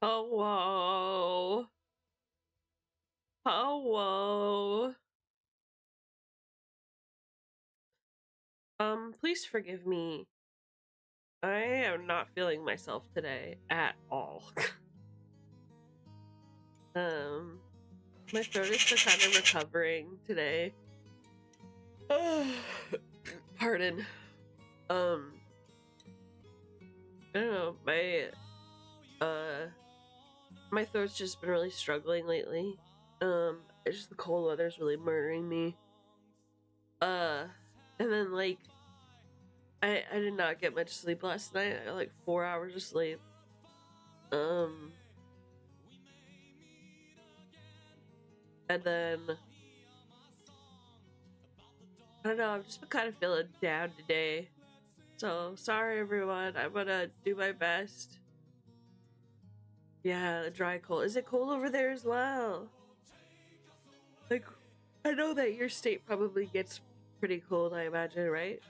Hello. Hello. Please forgive me. I am not feeling myself today at all. My throat is still kind of recovering today. Pardon. I don't know, my throat's just been really struggling lately. It's just the cold weather's really murdering me. And then like I did not get much sleep last night. I got like 4 hours of sleep. And then I don't know, I've just been kind of feeling down today. So sorry everyone. I'm gonna do my best. Yeah, the dry cold. Is it cold over there as well? Like, I know that your state probably gets pretty cold, I imagine, right?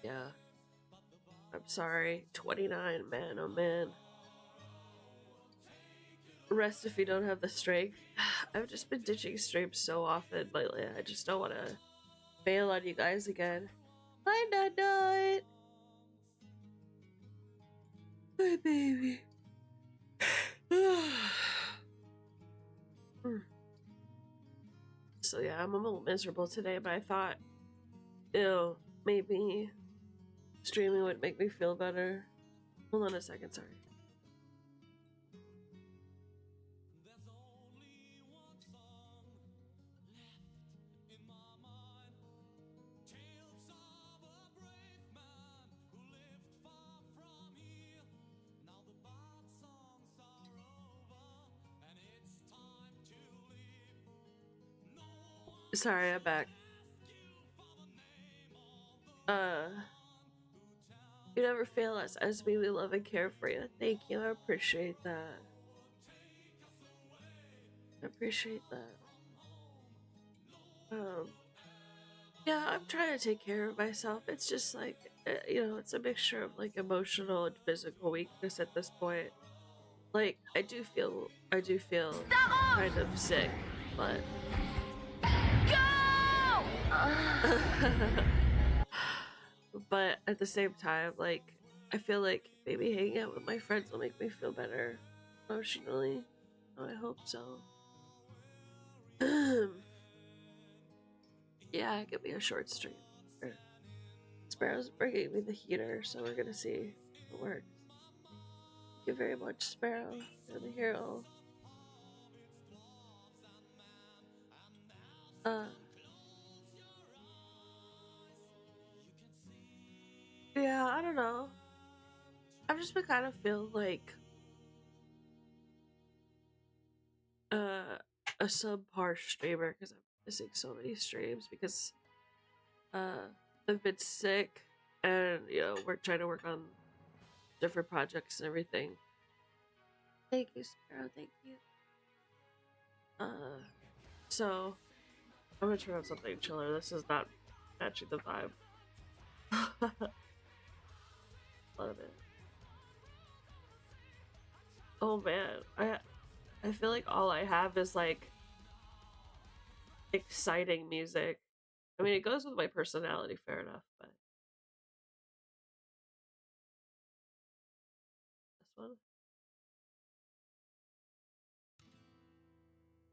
Yeah. I'm sorry. 29, man, oh man. Rest if you don't have the strength. I've just been ditching streams so often lately. I just don't want to bail on you guys again. Hi, Nut. Hi, baby. So yeah, I'm a little miserable today, but I thought, maybe streaming would make me feel better. Hold on a second, sorry. Sorry, I'm back. You never fail us as we love and care for you. Thank you, I appreciate that. I appreciate that. Yeah, I'm trying to take care of myself. It's just like, it's a mixture of like emotional and physical weakness at this point. Like, I do feel kind of sick, but Go! but at the same time, like, I feel like maybe hanging out with my friends will make me feel better emotionally. Oh, I hope so. Yeah, give me a short stream. Sparrow's bringing me the heater, so we're gonna see if it works. Thank you very much, Sparrow. You're the hero. Yeah, I don't know. I've just been kind of feeling like a subpar streamer because I'm missing so many streams because I've been sick and we're trying to work on different projects and everything. Thank you, Sparrow. Thank you. So I'm gonna turn on something chiller. This is not matching the vibe. Love it. Oh man, I feel like all I have is like exciting music. I mean, it goes with my personality, fair enough, but this one,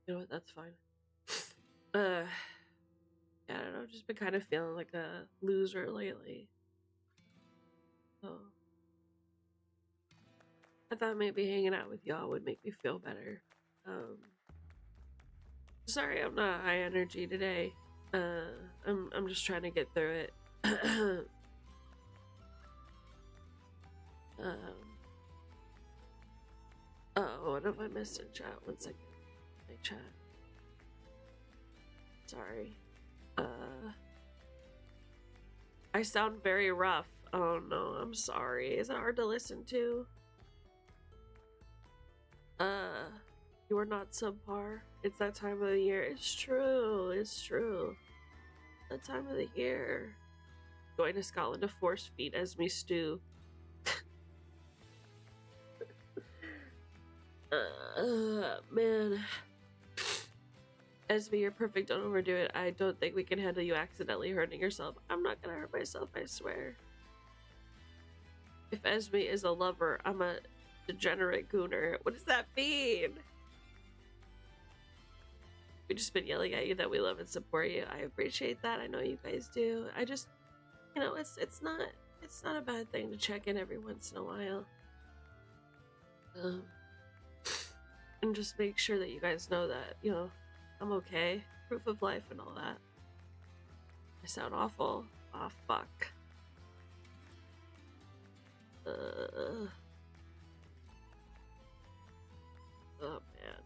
you know what? That's fine. Yeah, I don't know. I've just been kind of feeling like a loser lately. So I thought maybe hanging out with y'all would make me feel better. Sorry, I'm not high energy today. I'm just trying to get through it. Oh, what have I missed in chat? 1 second. My chat. Sorry. I sound very rough. Oh no, I'm sorry. Is it hard to listen to? You are not subpar. It's that time of the year. It's true. It's true. That time of the year. Going to Scotland to force feed Esme stew. Man. Esme, you're perfect. Don't overdo it. I don't think we can handle you accidentally hurting yourself. I'm not gonna hurt myself, I swear. If Esme is a lover, I'm a degenerate gooner. What does that mean? We've just been yelling at you that we love and support you. I appreciate that. I know you guys do. I just, you know, it's not a bad thing to check in every once in a while. And just make sure that you guys know that, you know, I'm okay. Proof of life and all that. I sound awful. Oh, fuck. Oh, man.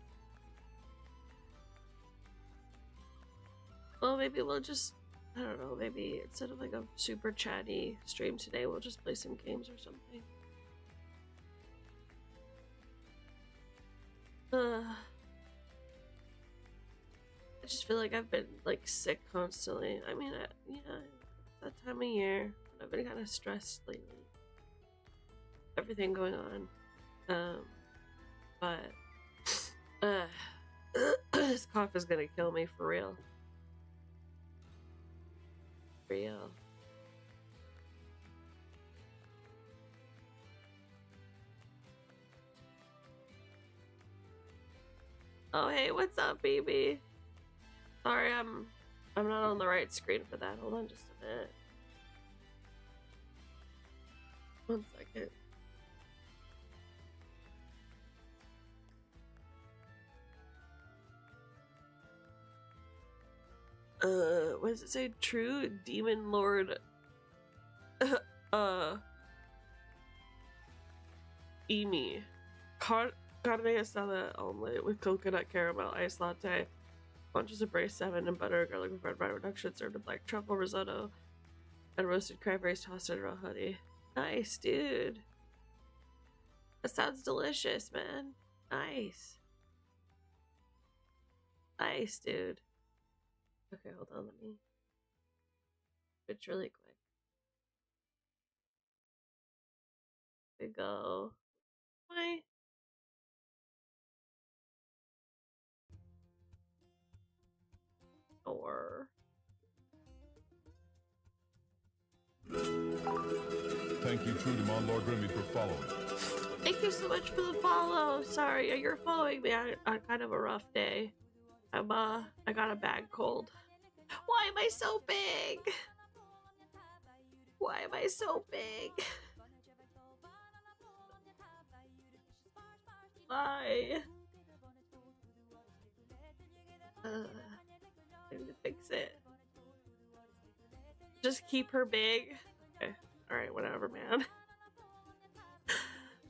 Well, maybe we'll just, I don't know, maybe instead of like a super chatty stream today, we'll just play some games or something. I just feel like I've been like sick constantly. I mean, yeah, that time of year. I've been kind of stressed lately. Everything going on. But this cough is gonna kill me for real. For real. Oh hey, what's up, baby? Sorry, I'm not on the right screen for that. Hold on just a minute. 1 second. What does it say? True Demon Lord Emi. Carne asada omelet with coconut caramel ice latte, bunches of braised salmon and butter, garlic bread by reduction, served in black truffle risotto, and roasted cranberries tossed in raw honey. Nice, dude. That sounds delicious, man. Nice. Nice, dude. Okay, hold on, let me switch really quick. There we go. Why? Or thank you, True to my Lord Grimmy, for following. Thank you so much for the follow. Sorry, you're following me on kind of a rough day. I got a bad cold. Why am I so big? Why am I so big? Why? I need to fix it. Just keep her big. Okay. Alright, whatever, man.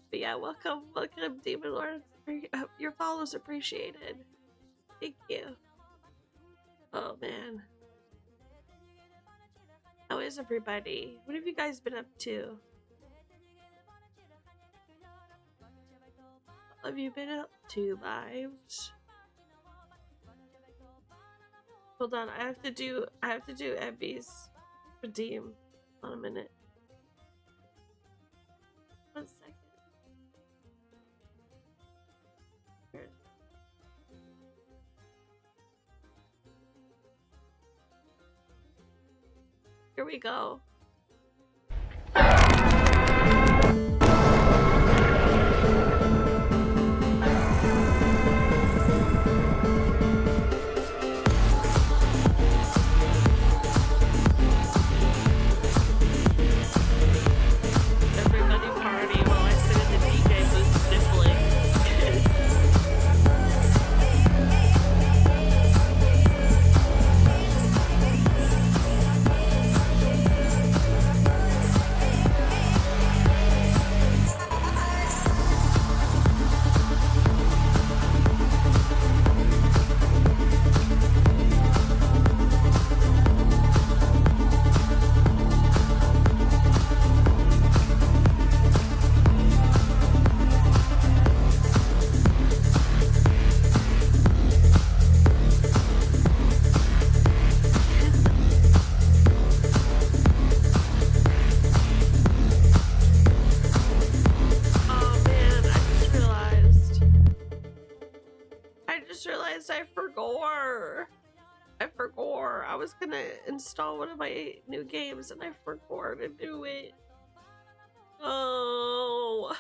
But yeah, welcome, Demon Lord. Your follows appreciated. Thank you. Oh, man. How is everybody? What have you guys been up to? What have you been up to, lives? Hold on, I have to do Ebby's redeem. Hold on a minute. 1 second. Here we go. Everybody party while I sit in the DJ booth sniffling. I forgot. I was gonna install one of my new games and I forgot to do it. Oh,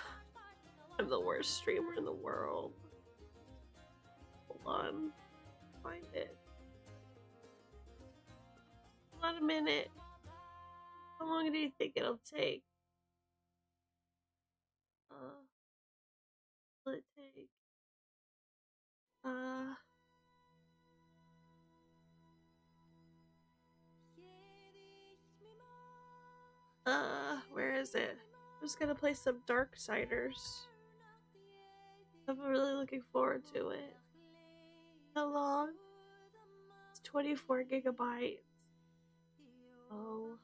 I'm the worst streamer in the world. Hold on. Find it. Hold on a minute. How long do you think it'll take? Will it take? Where is it? I'm just gonna play some Darksiders. I'm really looking forward to it. How long? It's 24 gigabytes. Oh.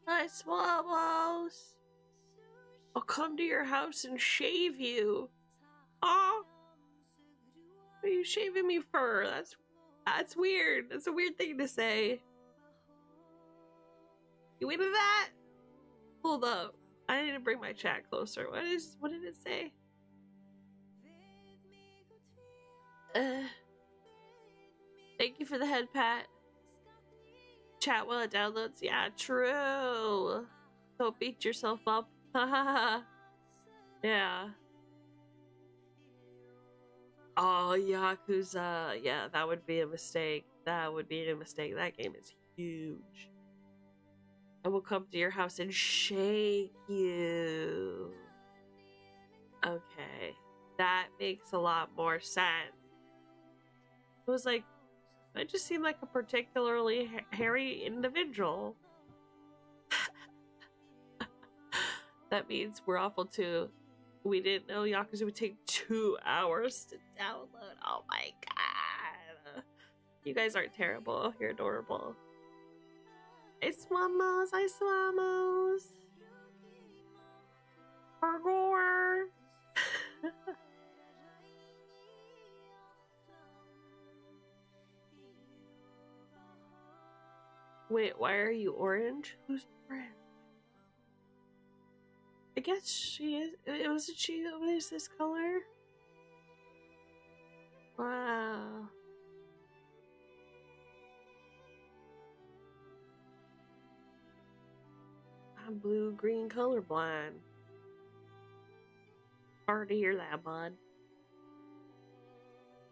Hi, Swabbles. I'll come to your house and shave you. Aw. What are you shaving me for? That's weird. That's a weird thing to say. You into that? Hold up. I need to bring my chat closer. What did it say? Thank you for the head pat. Chat while it downloads. Yeah, true. Don't beat yourself up. Yeah. Oh, Yakuza. Yeah, that would be a mistake. That would be a mistake. That game is huge. I will come to your house and shake you. Okay. That makes a lot more sense. It was like, I just seem like a particularly hairy individual. That means we're awful too. We didn't know Yakuza would take 2 hours to download. Oh my god. You guys aren't terrible. You're adorable. Hey Swamos. Hi Swamos. Parkour. Wait, why are you orange? Who's orange? I guess she is. Wasn't she? What is this color? Wow. I'm blue-green colorblind. Hard to hear that, bud.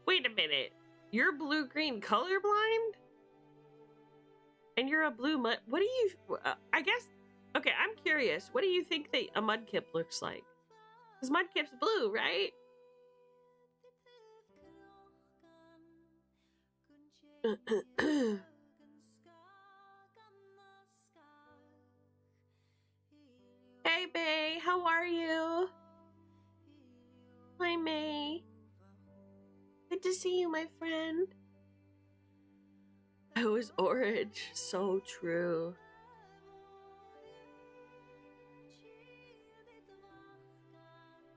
Wait a minute. You're blue-green colorblind? And you're a blue mud. What do you? I guess. Okay, I'm curious. What do you think a mudkip looks like? Because mudkip's blue, right? Hey, Bay. How are you? Hi, May. Good to see you, my friend. I was orange. So true.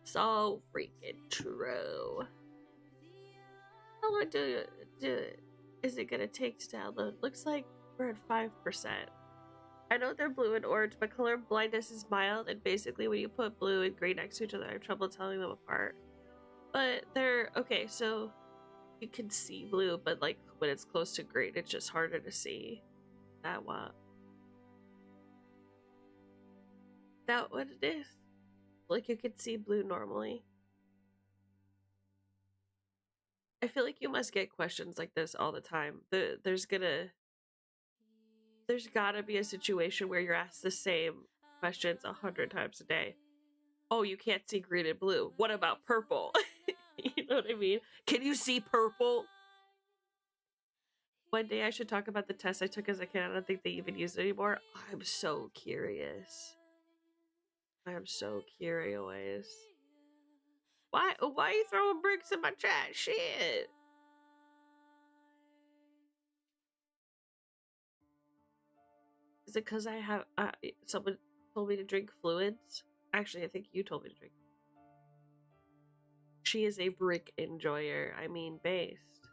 So freaking true. How long is it gonna take to download? Looks like we're at 5%. I know they're blue and orange, but color blindness is mild, and basically when you put blue and green next to each other, I have trouble telling them apart. But they're okay, so you can see blue, but like when it's close to green, it's just harder to see. That what it is? Like you could see blue normally. I feel like you must get questions like this all the time. There's gotta be a situation where you're asked the same questions 100 times a day. Oh, you can't see green and blue. What about purple? You know what I mean? Can you see purple? One day I should talk about the test I took as a kid. I don't think they even use it anymore. I'm so curious. I'm so curious. Why are you throwing bricks in my chat? Shit. Is it because I have someone told me to drink fluids? Actually, I think you told me to drink. She is a brick enjoyer. I mean, based.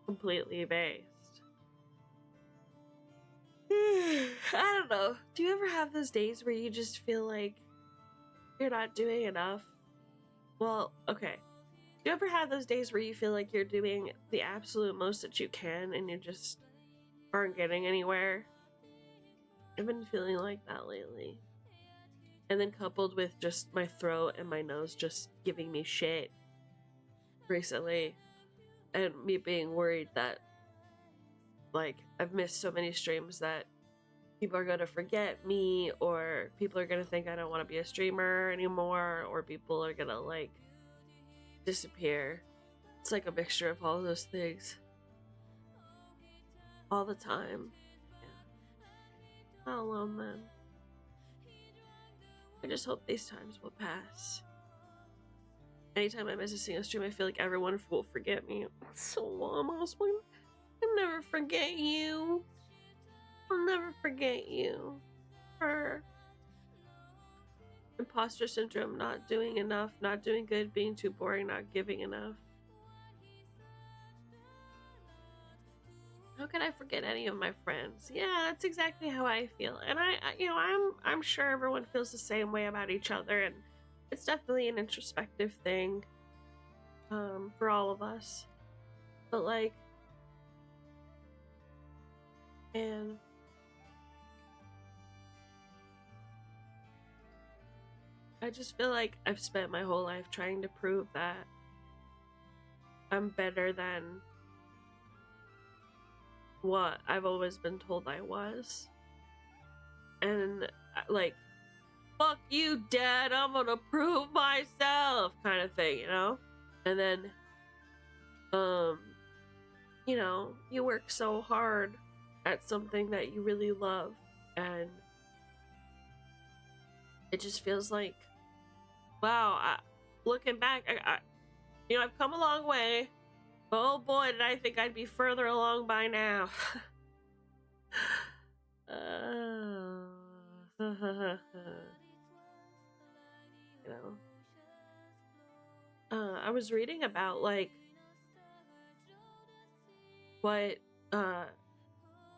Completely based. I don't know. Do you ever have those days where you just feel like you're not doing enough? Well, okay. Do you ever have those days where you feel like you're doing the absolute most that you can and you just aren't getting anywhere? I've been feeling like that lately. And then coupled with just my throat and my nose just giving me shit recently, and me being worried that, like, I've missed so many streams that people are gonna forget me, or people are gonna think I don't want to be a streamer anymore, or people are gonna, like, disappear. It's like a mixture of all those things. All the time. Yeah. Not alone, then. I just hope these times will pass. Anytime I miss a single stream, I feel like everyone will forget me. So almost, I'll never forget you. I'll never forget you. For imposter syndrome, not doing enough, not doing good, being too boring, not giving enough. How can I forget any of my friends? Yeah, that's exactly how I feel. And I'm sure everyone feels the same way about each other, and it's definitely an introspective thing for all of us. But, like, and I just feel like I've spent my whole life trying to prove that I'm better than what I've always been told I was. And, like, fuck you, Dad, I'm gonna prove myself kind of thing, you know? And then, you know, you work so hard at something that you really love, and it just feels like, wow, looking back, you know, I've come a long way, but oh boy, did I think I'd be further along by now. You know, I was reading about, like, what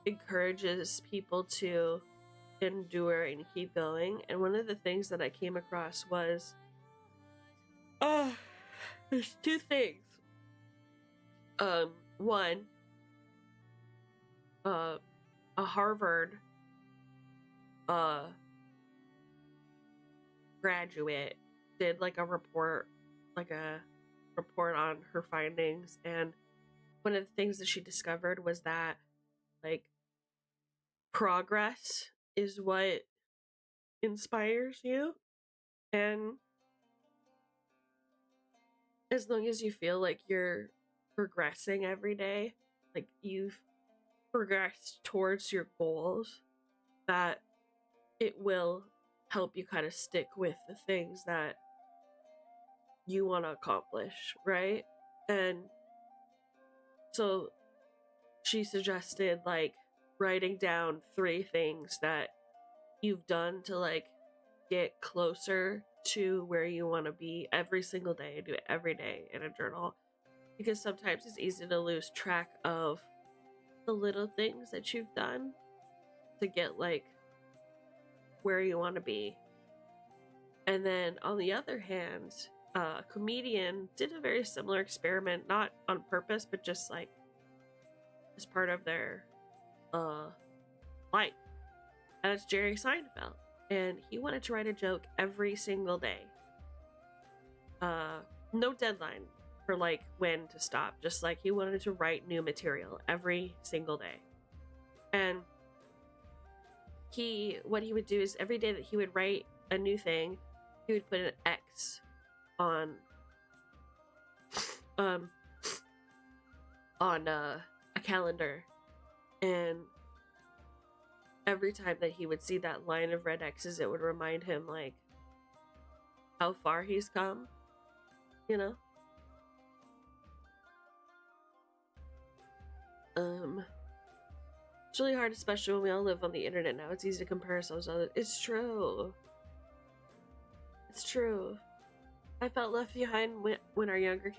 encourages people to endure and keep going, and one of the things that I came across was there's two things. One, a Harvard graduate did like a report on her findings, and one of the things that she discovered was that, like, progress is what inspires you, and as long as you feel like you're progressing every day, like you've progressed towards your goals, that it will help you kind of stick with the things that you want to accomplish, right? And so she suggested, like, writing down 3 things that you've done to, like, get closer to where you want to be every single day. Do it every day in a journal, because sometimes it's easy to lose track of the little things that you've done to get, like, where you want to be. And then on the other hand, a comedian did a very similar experiment, not on purpose, but just, like, as part of their life. And it's Jerry Seinfeld. And he wanted to write a joke every single day. No deadline for, like, when to stop. Just, like, he wanted to write new material every single day. And what he would do is every day that he would write a new thing, he would put an X on a calendar, and every time that he would see that line of red X's, it would remind him, like, how far he's come, you know? It's really hard, especially when we all live on the internet now. It's easy to compare ourselves to others. It's true. It's true. I felt left behind when our younger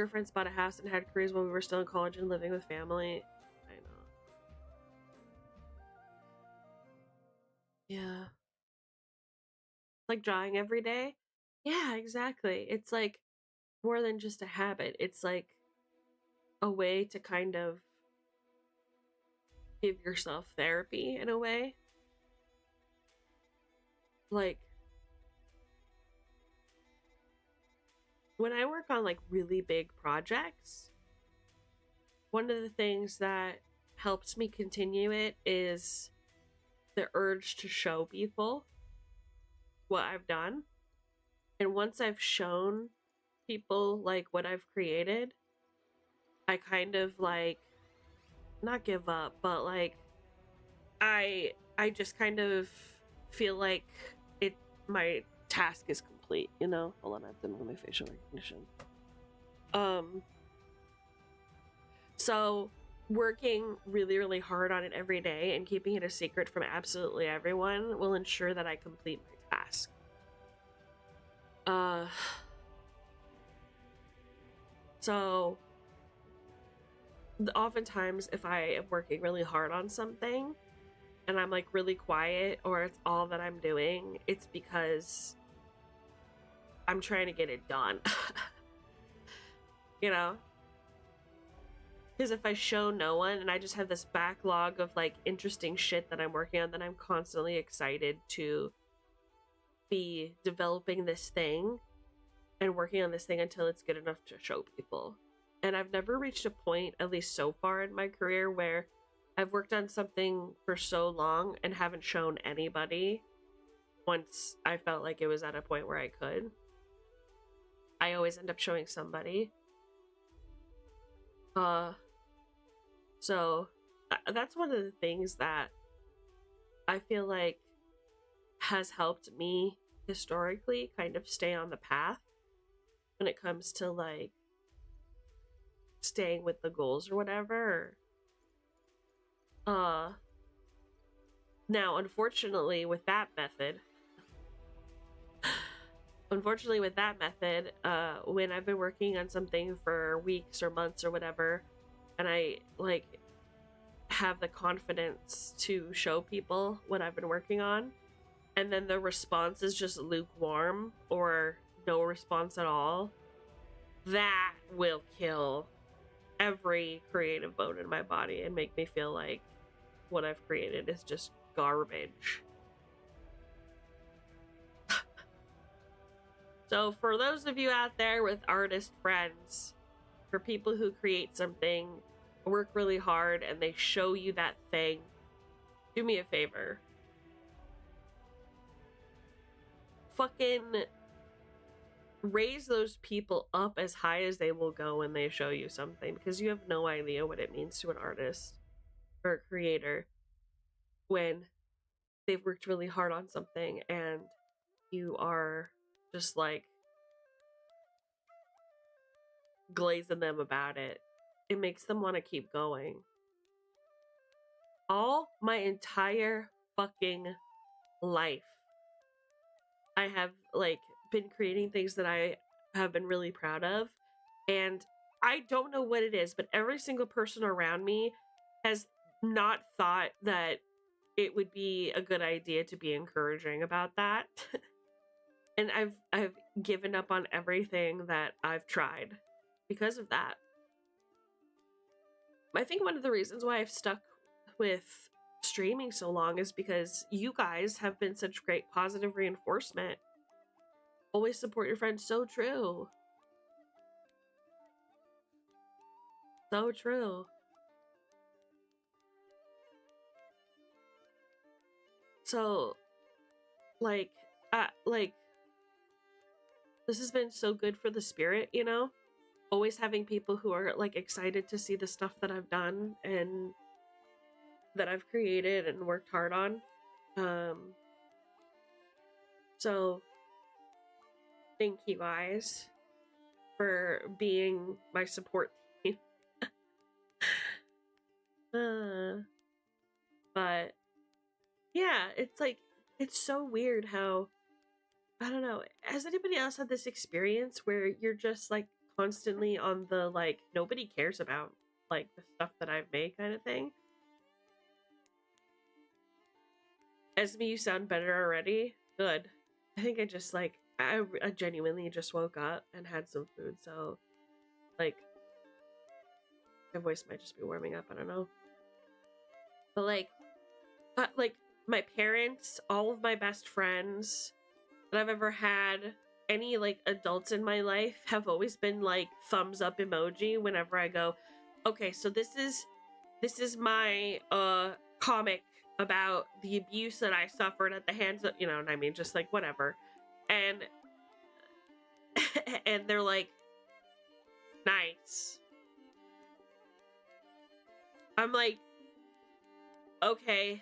friends bought a house and had careers when we were still in college and living with family. I know. Yeah. Like drawing every day? Yeah, exactly. It's like more than just a habit. It's like a way to kind of give yourself therapy in a way. Like when I work on like really big projects, one of the things that helps me continue it is the urge to show people what I've done. And once I've shown people like what I've created, I kind of like not give up, but like I just kind of feel like it my task is complete, you know? Hold on, I have to move my facial recognition. So working really, really hard on it every day and keeping it a secret from absolutely everyone will ensure that I complete my task. So oftentimes if I am working really hard on something and I'm like really quiet or it's all that I'm doing, it's because I'm trying to get it done. You know? Because if I show no one and I just have this backlog of like interesting shit that I'm working on, then I'm constantly excited to be developing this thing and working on this thing until it's good enough to show people. And I've never reached a point, at least so far in my career, where I've worked on something for so long and haven't shown anybody once I felt like it was at a point where I could. I always end up showing somebody. So that's one of the things that I feel like has helped me historically kind of stay on the path when it comes to like staying with the goals or whatever. Now unfortunately with that method, when I've been working on something for weeks or months or whatever, and I like have the confidence to show people what I've been working on, and then the response is just lukewarm or no response at all, that will kill every creative bone in my body and make me feel like what I've created is just garbage. So for those of you out there with artist friends, for people who create something, work really hard, and they show you that thing, do me a favor. Fucking raise those people up as high as they will go when they show you something, because you have no idea what it means to an artist or a creator when they've worked really hard on something and you are just like glazing them about it. It makes them want to keep going. All my entire fucking life, I have like been creating things that I have been really proud of, and I don't know what it is, but every single person around me has not thought that it would be a good idea to be encouraging about that. And I've given up on everything that I've tried because of that. I think one of the reasons why I've stuck with streaming so long is because you guys have been such great positive reinforcement. Always support your friends. So true. So true. So like this has been so good for the spirit, you know? Always having people who are like excited to see the stuff that I've done and that I've created and worked hard on. So thank you guys for being my support team. But yeah, it's like, it's so weird how, I don't know, has anybody else had this experience where you're just like constantly on the like nobody cares about like the stuff that I've made kind of thing? Esme, you sound better already. Good. I think I just like I genuinely just woke up and had some food, so like my voice might just be warming up. I don't know, but like my parents, all of my best friends that I've ever had, any like adults in my life have always been like thumbs up emoji whenever I go, okay, so this is my comic about the abuse that I suffered at the hands of, you know what I mean, just like whatever. And and they're like, nice. I'm like, okay,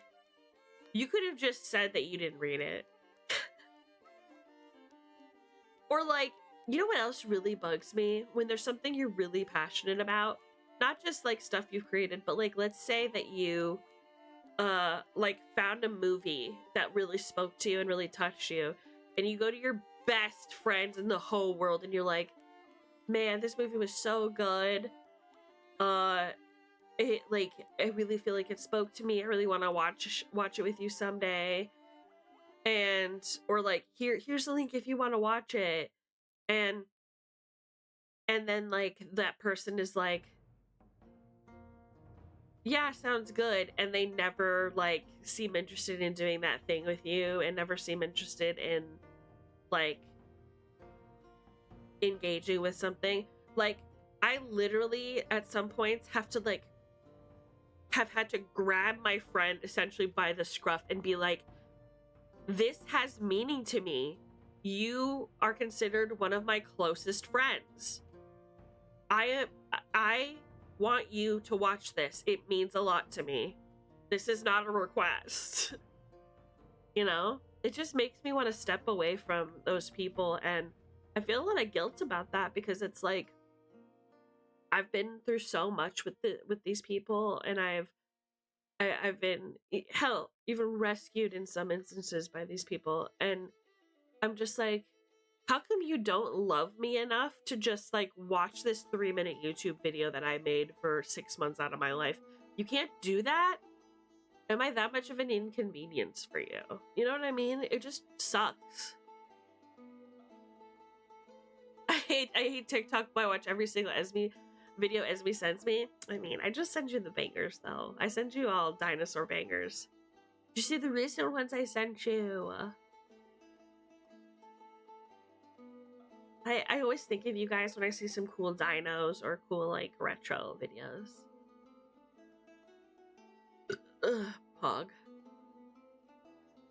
you could have just said that you didn't read it. Or like, you know what else really bugs me? When there's something you're really passionate about, not just like stuff you've created, but like let's say that you like found a movie that really spoke to you and really touched you, and you go to your best friends in the whole world and you're like, man, this movie was so good. It like I really feel like it spoke to me. I really want to watch it with you someday. And or like here's the link if you want to watch it. And then like that person is like, yeah, sounds good, and they never like seem interested in doing that thing with you and never seem interested in like engaging with something. Like I literally at some points have to like have had to grab my friend essentially by the scruff and be like, this has meaning to me. You are considered one of my closest friends. I want you to watch this. It means a lot to me. This is not a request. You know? It just makes me want to step away from those people, and I feel a lot of guilt about that because it's like I've been through so much with these people, and I've been hell even rescued in some instances by these people, and I'm just like, how come you don't love me enough to just like watch this 3-minute YouTube video that I made for 6 months out of my life? You can't do that? Am I that much of an inconvenience for you? You know what I mean? It just sucks. I hate TikTok, but I watch every single Esme video Esme sends me. I mean, I just send you the bangers though. I send you all dinosaur bangers. Did you see the recent ones I sent you? I always think of you guys when I see some cool dinos or cool like retro videos. Ugh, Pog.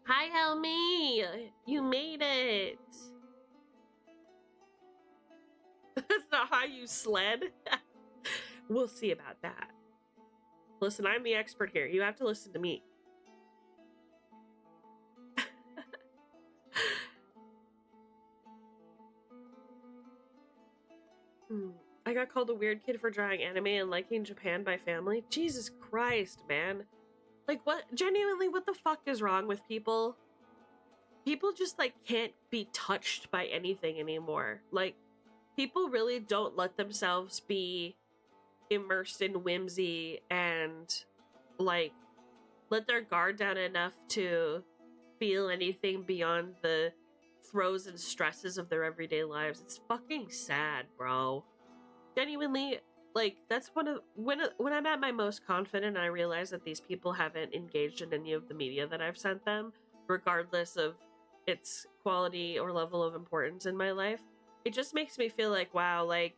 Hi, Helmy! You made it! That's not how you sled? We'll see about that. Listen, I'm the expert here. You have to listen to me. I got called a weird kid for drawing anime and liking Japan by family. Jesus Christ, man. Like, what? Genuinely, what the fuck is wrong with people? People just, like, can't be touched by anything anymore. Like, people really don't let themselves be immersed in whimsy and, like, let their guard down enough to feel anything beyond the throes and stresses of their everyday lives. It's fucking sad, bro. Genuinely, like, that's when I'm at my most confident and I realize that these people haven't engaged in any of the media that I've sent them, regardless of its quality or level of importance in my life. It just makes me feel like, wow, like,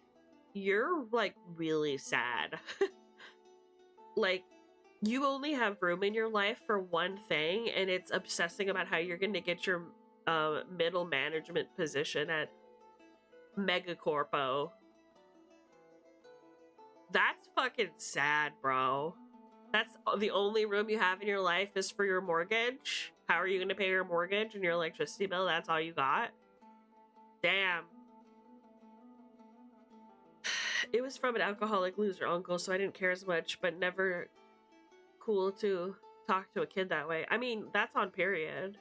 you're, like, really sad. Like, you only have room in your life for one thing, and it's obsessing about how you're going to get your middle management position at Megacorpo. That's fucking sad, bro. That's the only room you have in your life is for your mortgage? How are you going to pay your mortgage and your electricity bill? That's all you got? Damn. It was from an alcoholic loser uncle, so I didn't care as much, but never cool to talk to a kid that way. I mean, that's on period.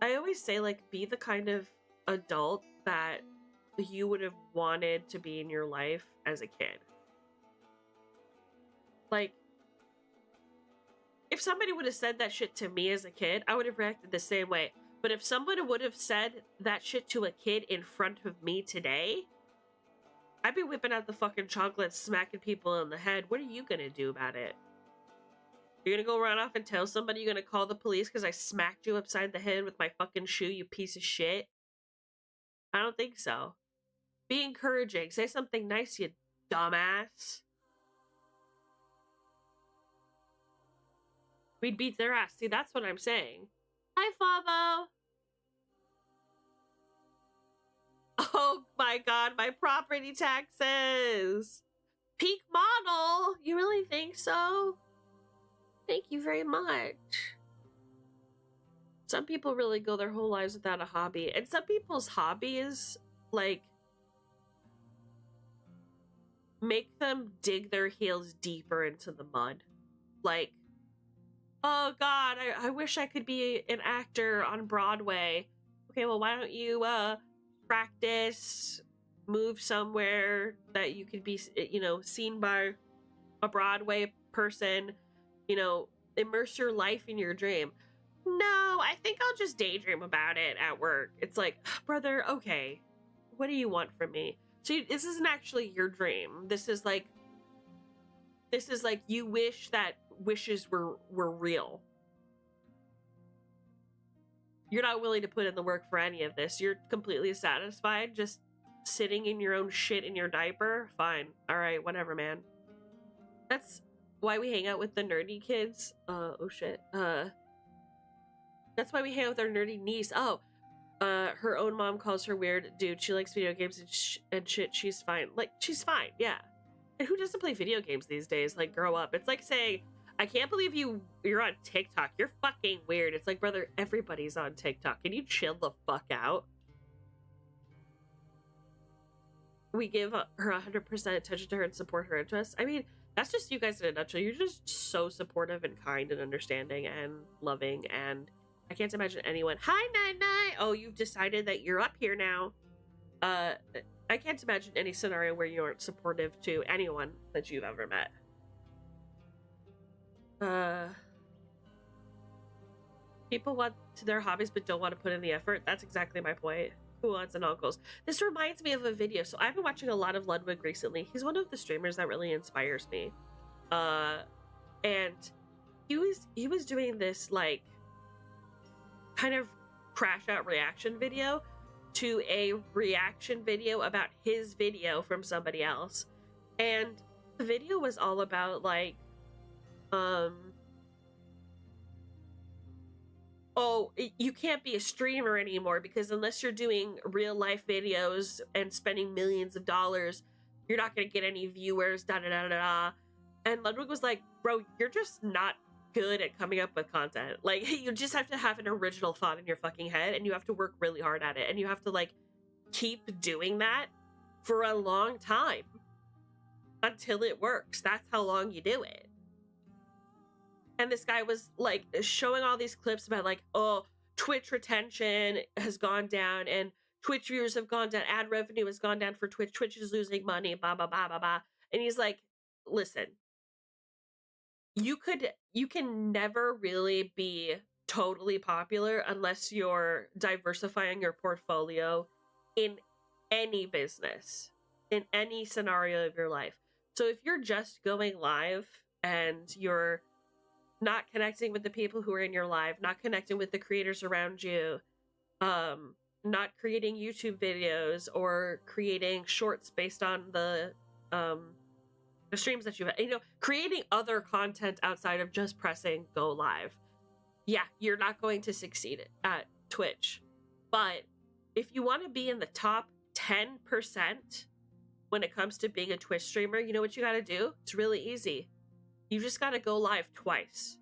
I always say, like, be the kind of adult that you would have wanted to be in your life as a kid. Like, if somebody would have said that shit to me as a kid, I would have reacted the same way. But if someone would have said that shit to a kid in front of me today, I'd be whipping out the fucking chocolates, smacking people in the head. What are you gonna do about it? You're gonna go run off and tell somebody? You're gonna call the police because I smacked you upside the head with my fucking shoe, you piece of shit? I don't think so. Be encouraging. Say something nice, you dumbass. We'd beat their ass. See, that's what I'm saying. Hi, Favo. Oh my god, my property taxes. Peak model. You really think so? Thank you very much. Some people really go their whole lives without a hobby. And some people's hobbies, like, make them dig their heels deeper into the mud. Like, oh god, I wish I could be an actor on Broadway. Okay, well, why don't you practice, move somewhere that you could be, you know, seen by a Broadway person, you know, immerse your life in your dream. No, I think I'll just daydream about it at work. It's like, brother, okay, what do you want from me? So this isn't actually your dream. This is like you wish that wishes were real. You're not willing to put in the work for any of this. You're completely satisfied just sitting in your own shit in your diaper. Fine. All right, whatever, man. That's why we hang out with the nerdy kids. Oh shit. That's why we hang out with our nerdy niece. Oh, her own mom calls her weird. Dude, she likes video games and shit. She's fine. Like, she's fine. Yeah. And who doesn't play video games these days? Like, grow up. It's like saying, I can't believe you're on TikTok. You're fucking weird. It's like, brother, everybody's on TikTok. Can you chill the fuck out? We give her 100% attention to her and support her interests. I mean, that's just you guys in a nutshell. You're just so supportive and kind and understanding and loving, and I can't imagine anyone. Hi, Nine. Oh, you've decided that you're up here now. I can't imagine any scenario where you aren't supportive to anyone that you've ever met. People want their hobbies but don't want to put in the effort. That's exactly my point. Who wants an uncles? This reminds me of a video. So I've been watching a lot of Ludwig recently. He's one of the streamers that really inspires me. And he was doing this like kind of crash out reaction video to a reaction video about his video from somebody else. And the video was all about like oh, you can't be a streamer anymore because unless you're doing real life videos and spending millions of dollars, you're not going to get any viewers, da da da da da. And Ludwig was like, bro, you're just not good at coming up with content. Like, you just have to have an original thought in your fucking head and you have to work really hard at it. And you have to like keep doing that for a long time until it works. That's how long you do it. And this guy was like showing all these clips about like, oh, Twitch retention has gone down and Twitch viewers have gone down, ad revenue has gone down for Twitch, Twitch is losing money, blah, blah, blah, blah, blah. And he's like, listen, you can never really be totally popular unless you're diversifying your portfolio in any business, in any scenario of your life. So if you're just going live and you're not connecting with the people who are in your live, not connecting with the creators around you, not creating YouTube videos or creating shorts based on the streams that you know, creating other content outside of just pressing go live. Yeah, you're not going to succeed at Twitch. But if you want to be in the top 10% when it comes to being a Twitch streamer, you know what you got to do? It's really easy. You just got to go live twice.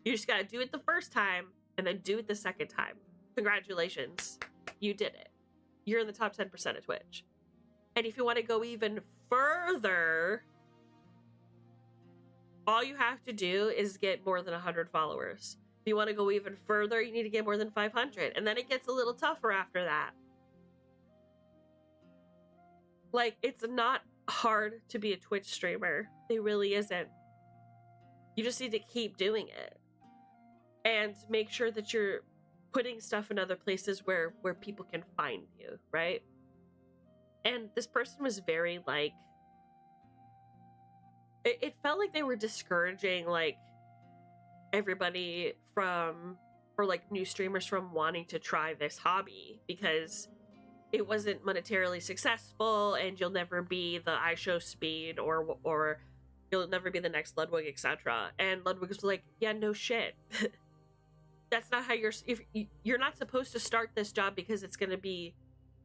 You just got to do it the first time and then do it the second time. Congratulations. You did it. You're in the top 10% of Twitch. And if you want to go even further, all you have to do is get more than 100 followers. If you want to go even further, you need to get more than 500. And then it gets a little tougher after that. Like, it's not hard to be a Twitch streamer. It really isn't. You just need to keep doing it and make sure that you're putting stuff in other places where people can find you, right? And this person was very like, it felt like they were discouraging like everybody from, or like new streamers from wanting to try this hobby because it wasn't monetarily successful and you'll never be the iShow Speed or you'll never be the next Ludwig, etc. And Ludwig was like, yeah, no shit. That's not how you're not supposed to start this job because it's going to be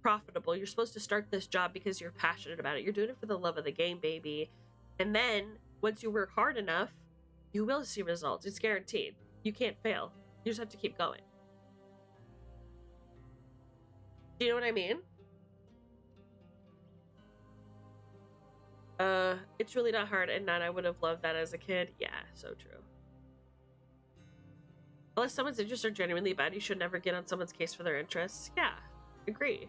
profitable. You're supposed to start this job because you're passionate about it. You're doing it for the love of the game, baby. And then once you work hard enough, you will see results. It's guaranteed. You can't fail. You just have to keep going. Do you know what I mean? It's really not hard, and I would have loved that as a kid. Yeah, so true. Unless someone's interests are genuinely bad, you should never get on someone's case for their interests. Yeah, agree.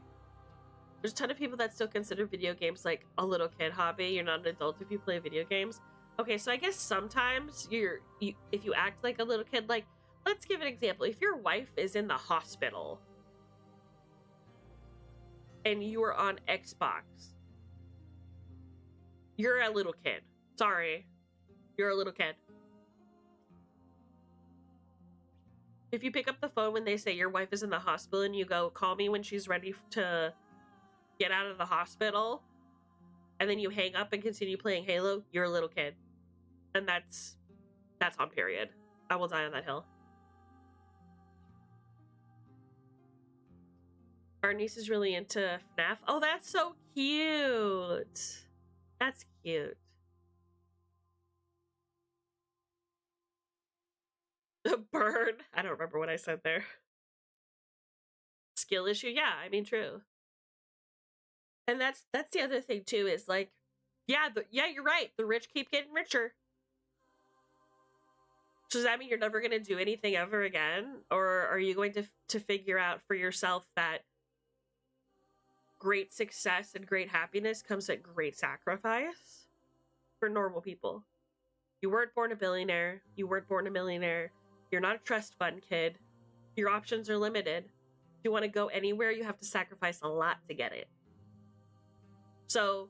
There's a ton of people that still consider video games like a little kid hobby. You're not an adult if you play video games. Okay, so I guess sometimes if you act like a little kid, like, let's give an example. If your wife is in the hospital and you are on Xbox, you're a little kid. Sorry. You're a little kid. If you pick up the phone when they say your wife is in the hospital and you go, call me when she's ready to get out of the hospital, and then you hang up and continue playing Halo, you're a little kid. And that's on period. I will die on that hill. Our niece is really into FNAF. Oh, that's so cute. That's cute. Burn. I don't remember what I said there. Skill issue. Yeah, I mean, true. And that's the other thing too, is like, yeah, you're right. The rich keep getting richer. So does that mean you're never going to do anything ever again? Or are you going to figure out for yourself that great success and great happiness comes at great sacrifice for normal people? You weren't born a billionaire. You weren't born a millionaire. You're not a trust fund kid. Your options are limited. If you want to go anywhere, you have to sacrifice a lot to get it. So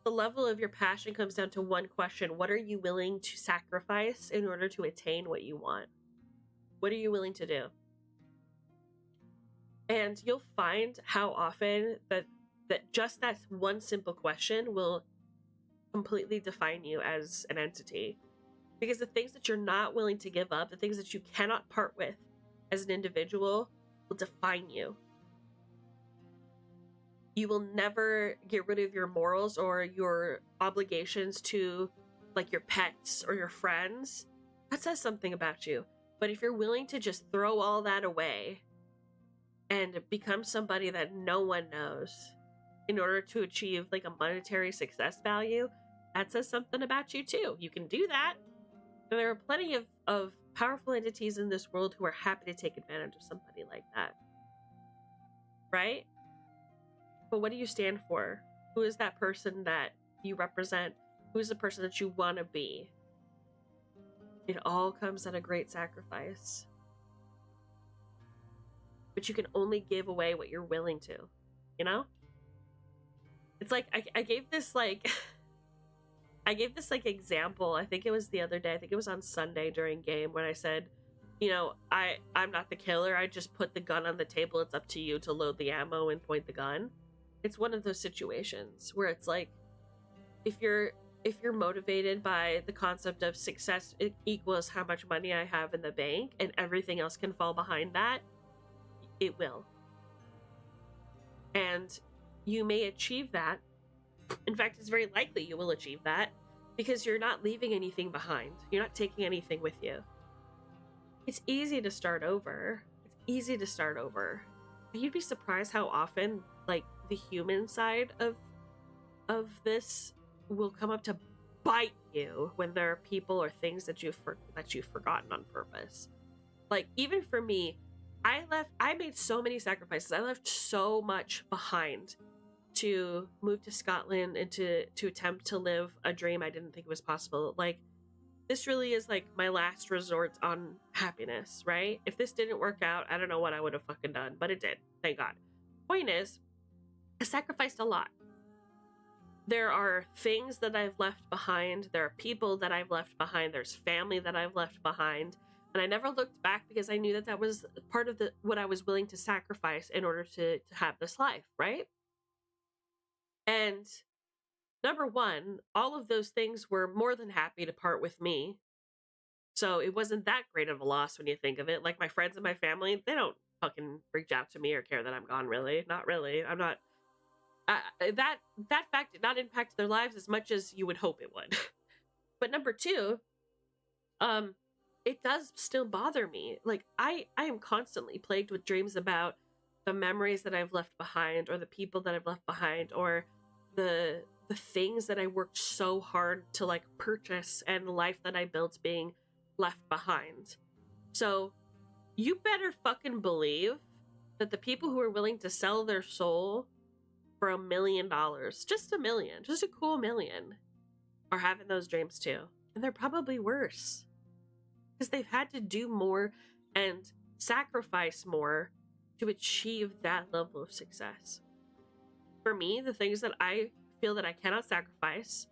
the level of your passion comes down to one question. What are you willing to sacrifice in order to attain what you want? What are you willing to do? And you'll find how often that just that one simple question will completely define you as an entity. Because the things that you're not willing to give up, the things that you cannot part with as an individual, will define you. You will never get rid of your morals or your obligations to, like, your pets or your friends. That says something about you. But if you're willing to just throw all that away and become somebody that no one knows in order to achieve, like, a monetary success value, that says something about you too. You can do that. And there are plenty of powerful entities in this world who are happy to take advantage of somebody like that. Right? But what do you stand for? Who is that person that you represent? Who is the person that you want to be? It all comes at a great sacrifice. But you can only give away what you're willing to, you know? It's like, I gave this example. I think it was the other day. I think it was on Sunday during game when I said, you know, I'm not the killer. I just put the gun on the table. It's up to you to load the ammo and point the gun. It's one of those situations where it's like, if you're motivated by the concept of success equals how much money I have in the bank and everything else can fall behind that, it will. And you may achieve that. In fact, it's very likely you will achieve that because you're not leaving anything behind. You're not taking anything with you. It's easy to start over. It's easy to start over. But you'd be surprised how often, like, the human side of this will come up to bite you when there are people or things that you've forgotten on purpose. Like, even for me, I made so many sacrifices. I left so much behind to move to Scotland and to attempt to live a dream I didn't think was possible. Like, this really is like my last resort on happiness, right? If this didn't work out, I don't know what I would have fucking done, but it did. Thank God. Point is, I sacrificed a lot. There are things that I've left behind. There are people that I've left behind. There's family that I've left behind. And I never looked back because I knew that that was part of what I was willing to sacrifice in order to have this life, right? And number one, all of those things were more than happy to part with me. So it wasn't that great of a loss when you think of it. Like my friends and my family, they don't fucking reach out to me or care that I'm gone, really. Not really. I'm not... that fact did not impact their lives as much as you would hope it would. But number two, it does still bother me. Like I am constantly plagued with dreams about the memories that I've left behind, or the people that I've left behind, or the things that I worked so hard to like purchase, and the life that I built being left behind. So you better fucking believe that the people who are willing to sell their soul for $1 million, just $1 million, just a cool $1 million, are having those dreams too. And they're probably worse because they've had to do more and sacrifice more to achieve that level of success. For me, the things that I feel that I cannot sacrifice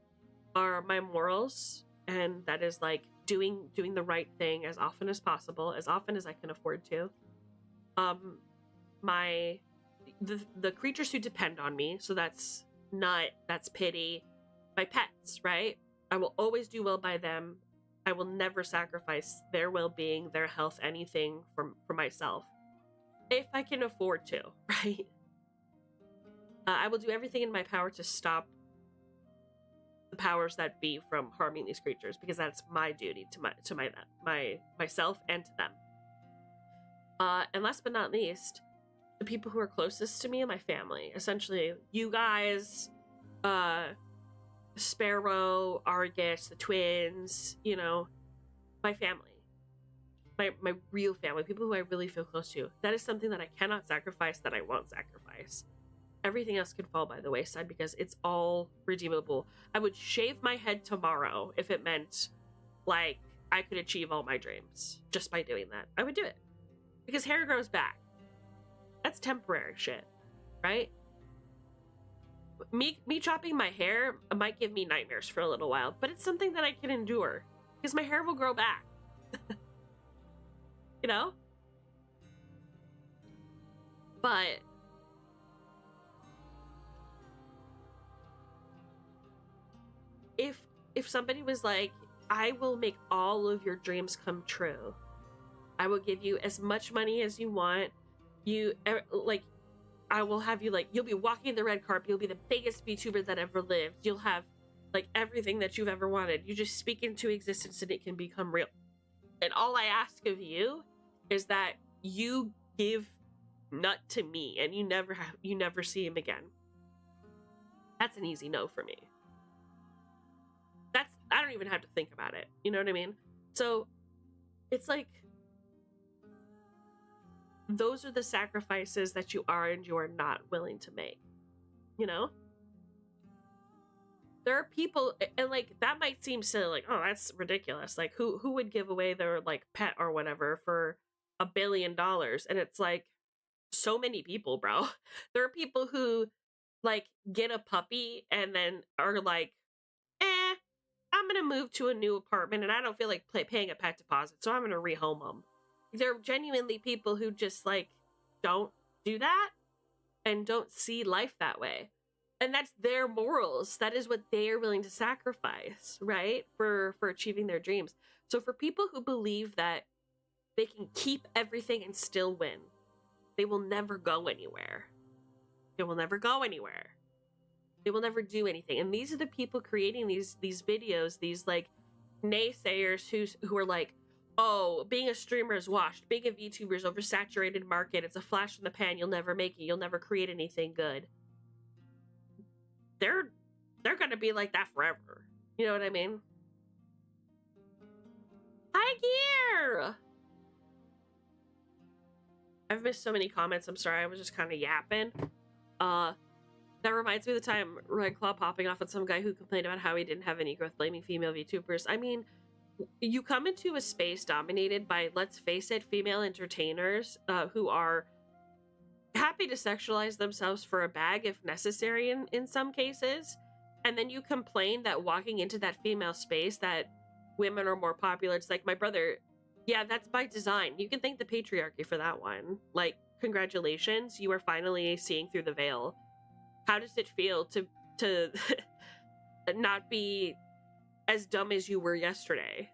are my morals, and that is like doing the right thing as often as possible, as often as I can afford to. The creatures who depend on me, so that's Nut, that's Pity, my pets, right? I will always do well by them. I will never sacrifice their well-being, their health, anything for myself, if I can afford to, right? I will do everything in my power to stop the powers that be from harming these creatures, because that's my duty to myself and to them. And last but not least, the people who are closest to me and my family. Essentially, you guys, Sparrow, Argus, the twins, you know, my family. My real family, people who I really feel close to. That is something that I cannot sacrifice, that I won't sacrifice. Everything else can fall by the wayside because it's all redeemable. I would shave my head tomorrow if it meant, like, I could achieve all my dreams just by doing that. I would do it. Because hair grows back. That's temporary shit, right? Me chopping my hair might give me nightmares for a little while, but it's something that I can endure because my hair will grow back. You know? But if somebody was like, I will make all of your dreams come true, I will give you as much money as you want, I will have you, like, you'll be walking the red carpet, you'll be the biggest VTuber that ever lived, you'll have like everything that you've ever wanted, you just speak into existence and it can become real, and all I ask of you is that you give Nut to me and you never see him again. That's an easy no for me. I don't even have to think about it, you know what I mean? So it's like, those are the sacrifices that you are and you are not willing to make, you know? There are people, and like, that might seem silly, like, oh, that's ridiculous, like, who would give away their like pet or whatever for $1 billion? And it's like, so many people, bro. There are people who like get a puppy and then are like, I'm gonna move to a new apartment and I don't feel like paying a pet deposit, so I'm gonna rehome them. There are genuinely people who just like don't do that and don't see life that way, and that's their morals. That is what they are willing to sacrifice, right, for achieving their dreams. So for people who believe that they can keep everything and still win, they will never go anywhere. They will never go anywhere. They will never do anything. And these are the people creating these videos, these like naysayers who are like, oh, being a streamer is washed, being a VTuber is oversaturated market, it's a flash in the pan, you'll never make it, you'll never create anything good. They're gonna be like that forever. You know what I mean? Hi, Gear! I've missed so many comments, I'm sorry, I was just kind of yapping. That reminds me of the time Red Claw popping off at some guy who complained about how he didn't have any growth blaming female VTubers. I mean, you come into a space dominated by, let's face it, female entertainers who are happy to sexualize themselves for a bag if necessary in some cases, and then you complain that walking into that female space that women are more popular. It's like, my brother, yeah, that's by design. You can thank the patriarchy for that one. Like, congratulations, you are finally seeing through the veil. How does it feel to not be as dumb as you were yesterday?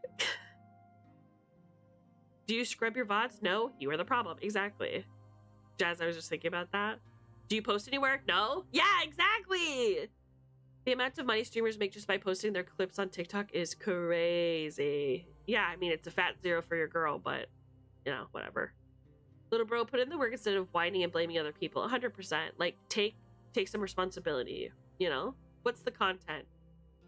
Do you scrub your VODs? No, you are the problem. Exactly. Jazz, I was just thinking about that. Do you post anywhere? No? Yeah, exactly! The amount of money streamers make just by posting their clips on TikTok is crazy. Yeah, I mean, it's a fat zero for your girl, but, you know, whatever. Little bro, put in the work instead of whining and blaming other people. 100%. Like, take some responsibility, you know? What's the content?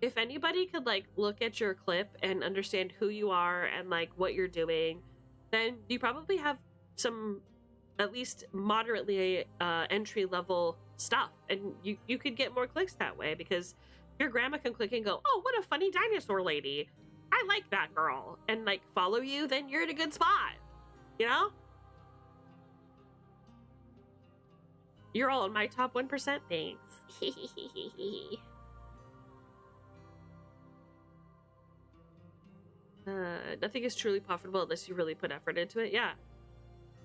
If anybody could, like, look at your clip and understand who you are and, like, what you're doing, then you probably have some at least moderately entry-level stuff, and you could get more clicks that way, because your grandma can click and go, oh, what a funny dinosaur lady, I like that girl, and like follow you, then you're in a good spot, you know? You're all in my top 1%, thanks. Nothing is truly profitable unless you really put effort into it. Yeah.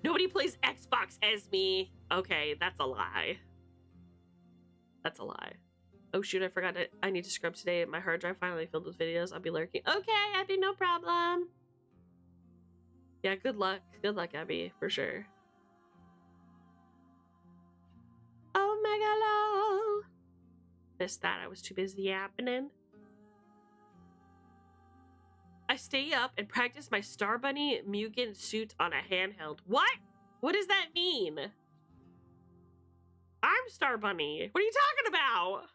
Nobody plays Xbox as me. Okay, that's a lie. That's a lie. Oh shoot, I forgot it. I need to scrub today. My hard drive finally filled with videos. I'll be lurking. Okay, Abby, no problem. Yeah, good luck. Good luck, Abby, for sure. Oh my god. Missed that. I was too busy yapping. I stay up and practice my Star Bunny Mugen suit on a handheld. What? What does that mean? I'm Star Bunny. What are you talking about?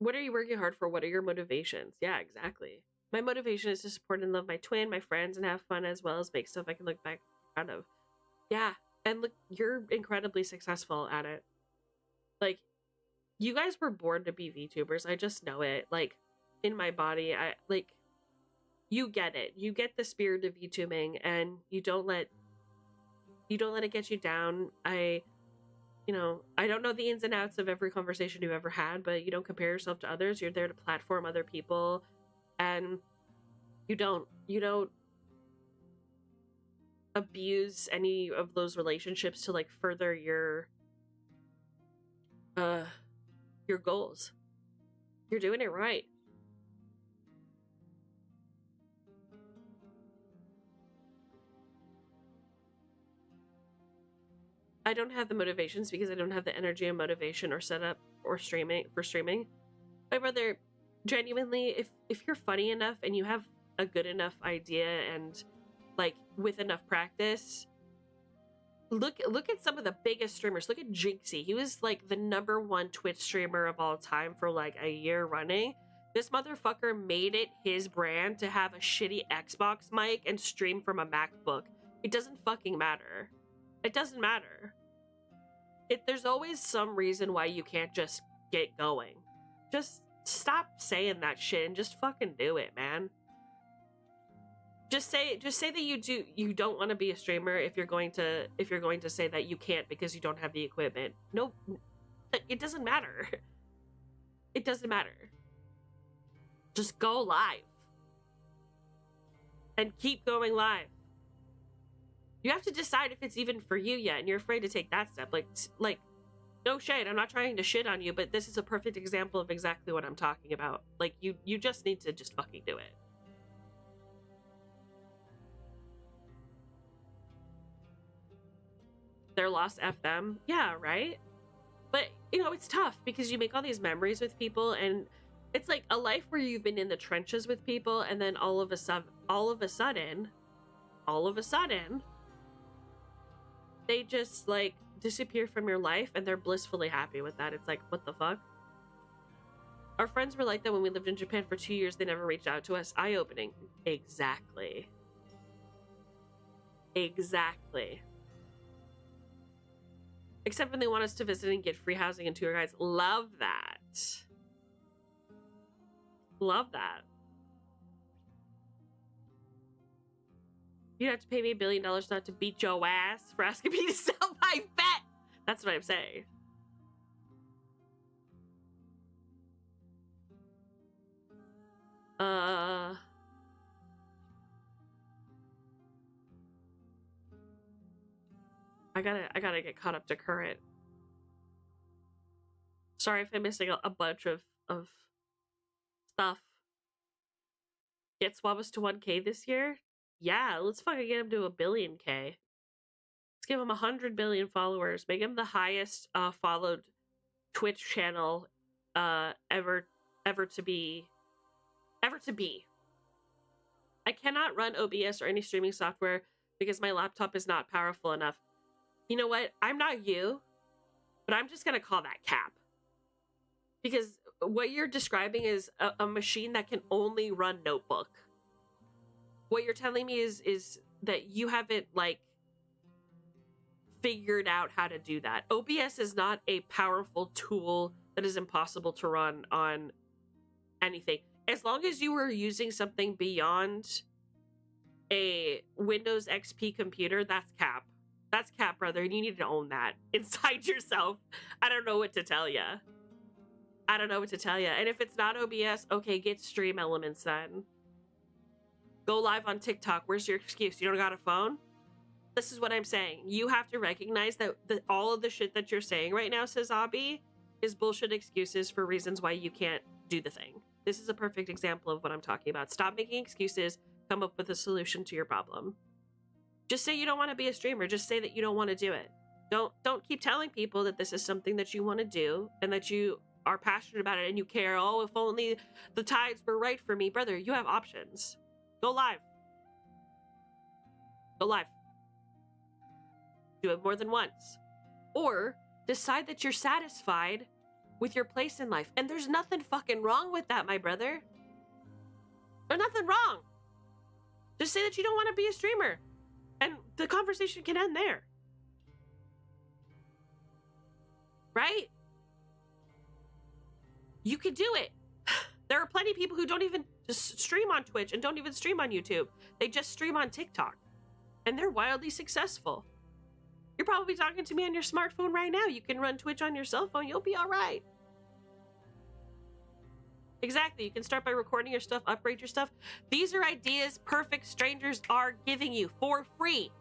What are you working hard for? What are your motivations? Yeah, exactly. My motivation is to support and love my twin, my friends, and have fun, as well as make stuff I can look back proud of. Yeah. And look, you're incredibly successful at it. Like, you guys were born to be VTubers. I just know it. Like, in my body, you get it. You get the spirit of VTubing, and you don't let it get you down. I don't know the ins and outs of every conversation you ever had, but you don't compare yourself to others. You're there to platform other people, and you don't abuse any of those relationships to like further your goals. You're doing it right. I don't have the motivations because I don't have the energy and motivation or setup or streaming. My brother, genuinely, if you're funny enough and you have a good enough idea and like with enough practice, look at some of the biggest streamers. Look at Jinxie. He was like the #1 Twitch streamer of all time for like a year running. This motherfucker made it his brand to have a shitty Xbox mic and stream from a MacBook. It doesn't fucking matter. It doesn't matter. There's always some reason why you can't just get going. Just stop saying that shit and just fucking do it, man. Just say that you don't want to be a streamer if you're going to say that you can't because you don't have the equipment. No, it doesn't matter. It doesn't matter. Just go live. And keep going live. You have to decide if it's even for you yet, and you're afraid to take that step. Like, no shade, I'm not trying to shit on you, but this is a perfect example of exactly what I'm talking about. Like, you just need to just fucking do it. Their lost F them. Yeah, right? But, you know, it's tough because you make all these memories with people, and it's like a life where you've been in the trenches with people, and then all of a sudden, they just, like, disappear from your life, and they're blissfully happy with that. It's like, what the fuck? Our friends were like that when we lived in Japan for 2 years. They never reached out to us. Eye-opening. Exactly. Except when they want us to visit and get free housing and tour guides. Love that. Love that. You'd have to pay me $1 billion not to beat your ass for asking me to sell my bet. That's what I'm saying. I gotta get caught up to current. Sorry if I'm missing a bunch of stuff. Get Swabus to 1K this year? Yeah, let's fucking get him to 1 billion K. Let's give him 100 billion followers. Make him the highest followed Twitch channel ever to be. I cannot run OBS or any streaming software because my laptop is not powerful enough. You know what? I'm not you, but I'm just gonna call that cap. Because what you're describing is a machine that can only run notebook. What you're telling me is that you haven't, like, figured out how to do that. OBS is not a powerful tool that is impossible to run on anything. As long as you were using something beyond a Windows XP computer, that's cap. That's cap, brother, and you need to own that inside yourself. I don't know what to tell you. I don't know what to tell you. And if it's not OBS, okay, get Stream Elements then. Go live on TikTok. Where's your excuse? You don't got a phone? This is what I'm saying. You have to recognize that all of the shit that you're saying right now, Sazabi, is bullshit excuses for reasons why you can't do the thing. This is a perfect example of what I'm talking about. Stop making excuses. Come up with a solution to your problem. Just say you don't want to be a streamer. Just say that you don't want to do it. Don't keep telling people that this is something that you want to do and that you are passionate about it and you care. Oh, if only the tides were right for me. Brother, you have options. Go live. Go live. Do it more than once. Or decide that you're satisfied with your place in life. And there's nothing fucking wrong with that, my brother. There's nothing wrong. Just say that you don't want to be a streamer. And the conversation can end there. Right? You could do it. There are plenty of people who don't even just stream on Twitch and don't even stream on YouTube. They just stream on TikTok. And they're wildly successful. You're probably talking to me on your smartphone right now. You can run Twitch on your cell phone. You'll be all right. Exactly. You can start by recording your stuff, upgrade your stuff. These are ideas perfect strangers are giving you for free.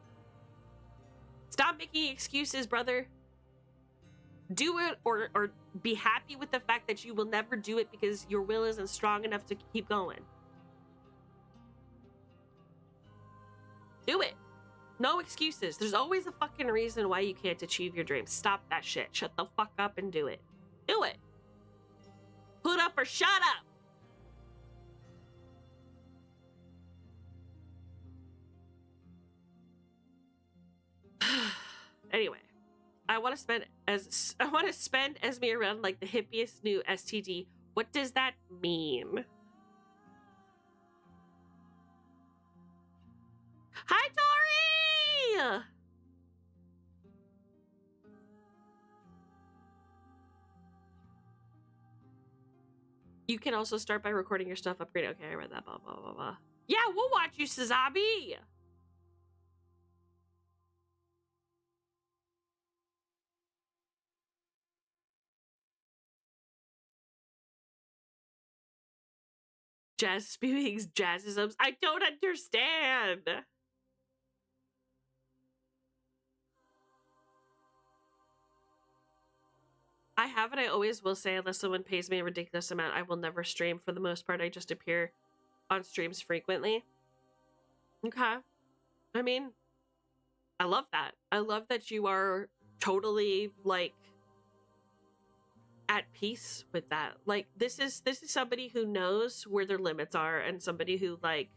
Stop making excuses, brother. Do it or be happy with the fact that you will never do it because your will isn't strong enough to keep going. Do it. No excuses. There's always a fucking reason why you can't achieve your dreams. Stop that shit. Shut the fuck up and do it. Do it. Put up or shut up. Anyway, I want to spend Esme around like the hippiest new STD. What does that mean? Hi, Tori! You can also start by recording your stuff, upgrade. Okay, I read that. Blah, blah, blah, blah. Yeah, we'll watch you, Sazabi! Jazz spewing jazzisms. I don't understand. I have and I always will say, unless someone pays me a ridiculous amount, I will never stream. For the most part, I just appear on streams frequently. Okay. I mean, I love that. I love that you are totally, like, at peace with that. Like, this is somebody who knows where their limits are and somebody who, like,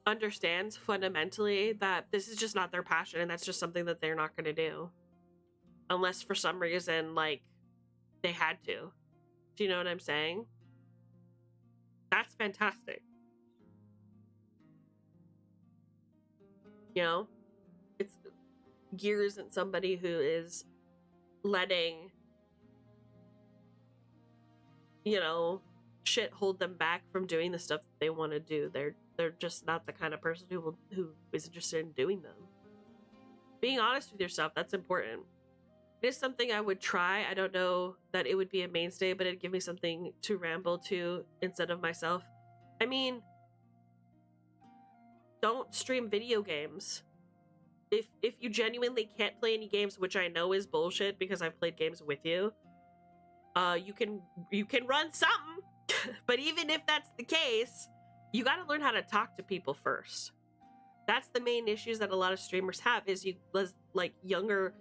understands fundamentally that this is just not their passion and that's just something that they're not going to do. Unless for some reason, like, they had to. Do you know what I'm saying? That's fantastic. You know? gears in somebody who is letting, you know, shit hold them back from doing the stuff that they want to do. They're just not the kind of person who is interested in doing them. Being honest with yourself, that's important. It is something I would try. I don't know that it would be a mainstay, but it'd give me something to ramble to instead of myself. I mean, don't stream video games. If you genuinely can't play any games, which I know is bullshit because I've played games with you, you can run something. But even if that's the case, you got to learn how to talk to people first. That's the main issues that a lot of streamers have, is like younger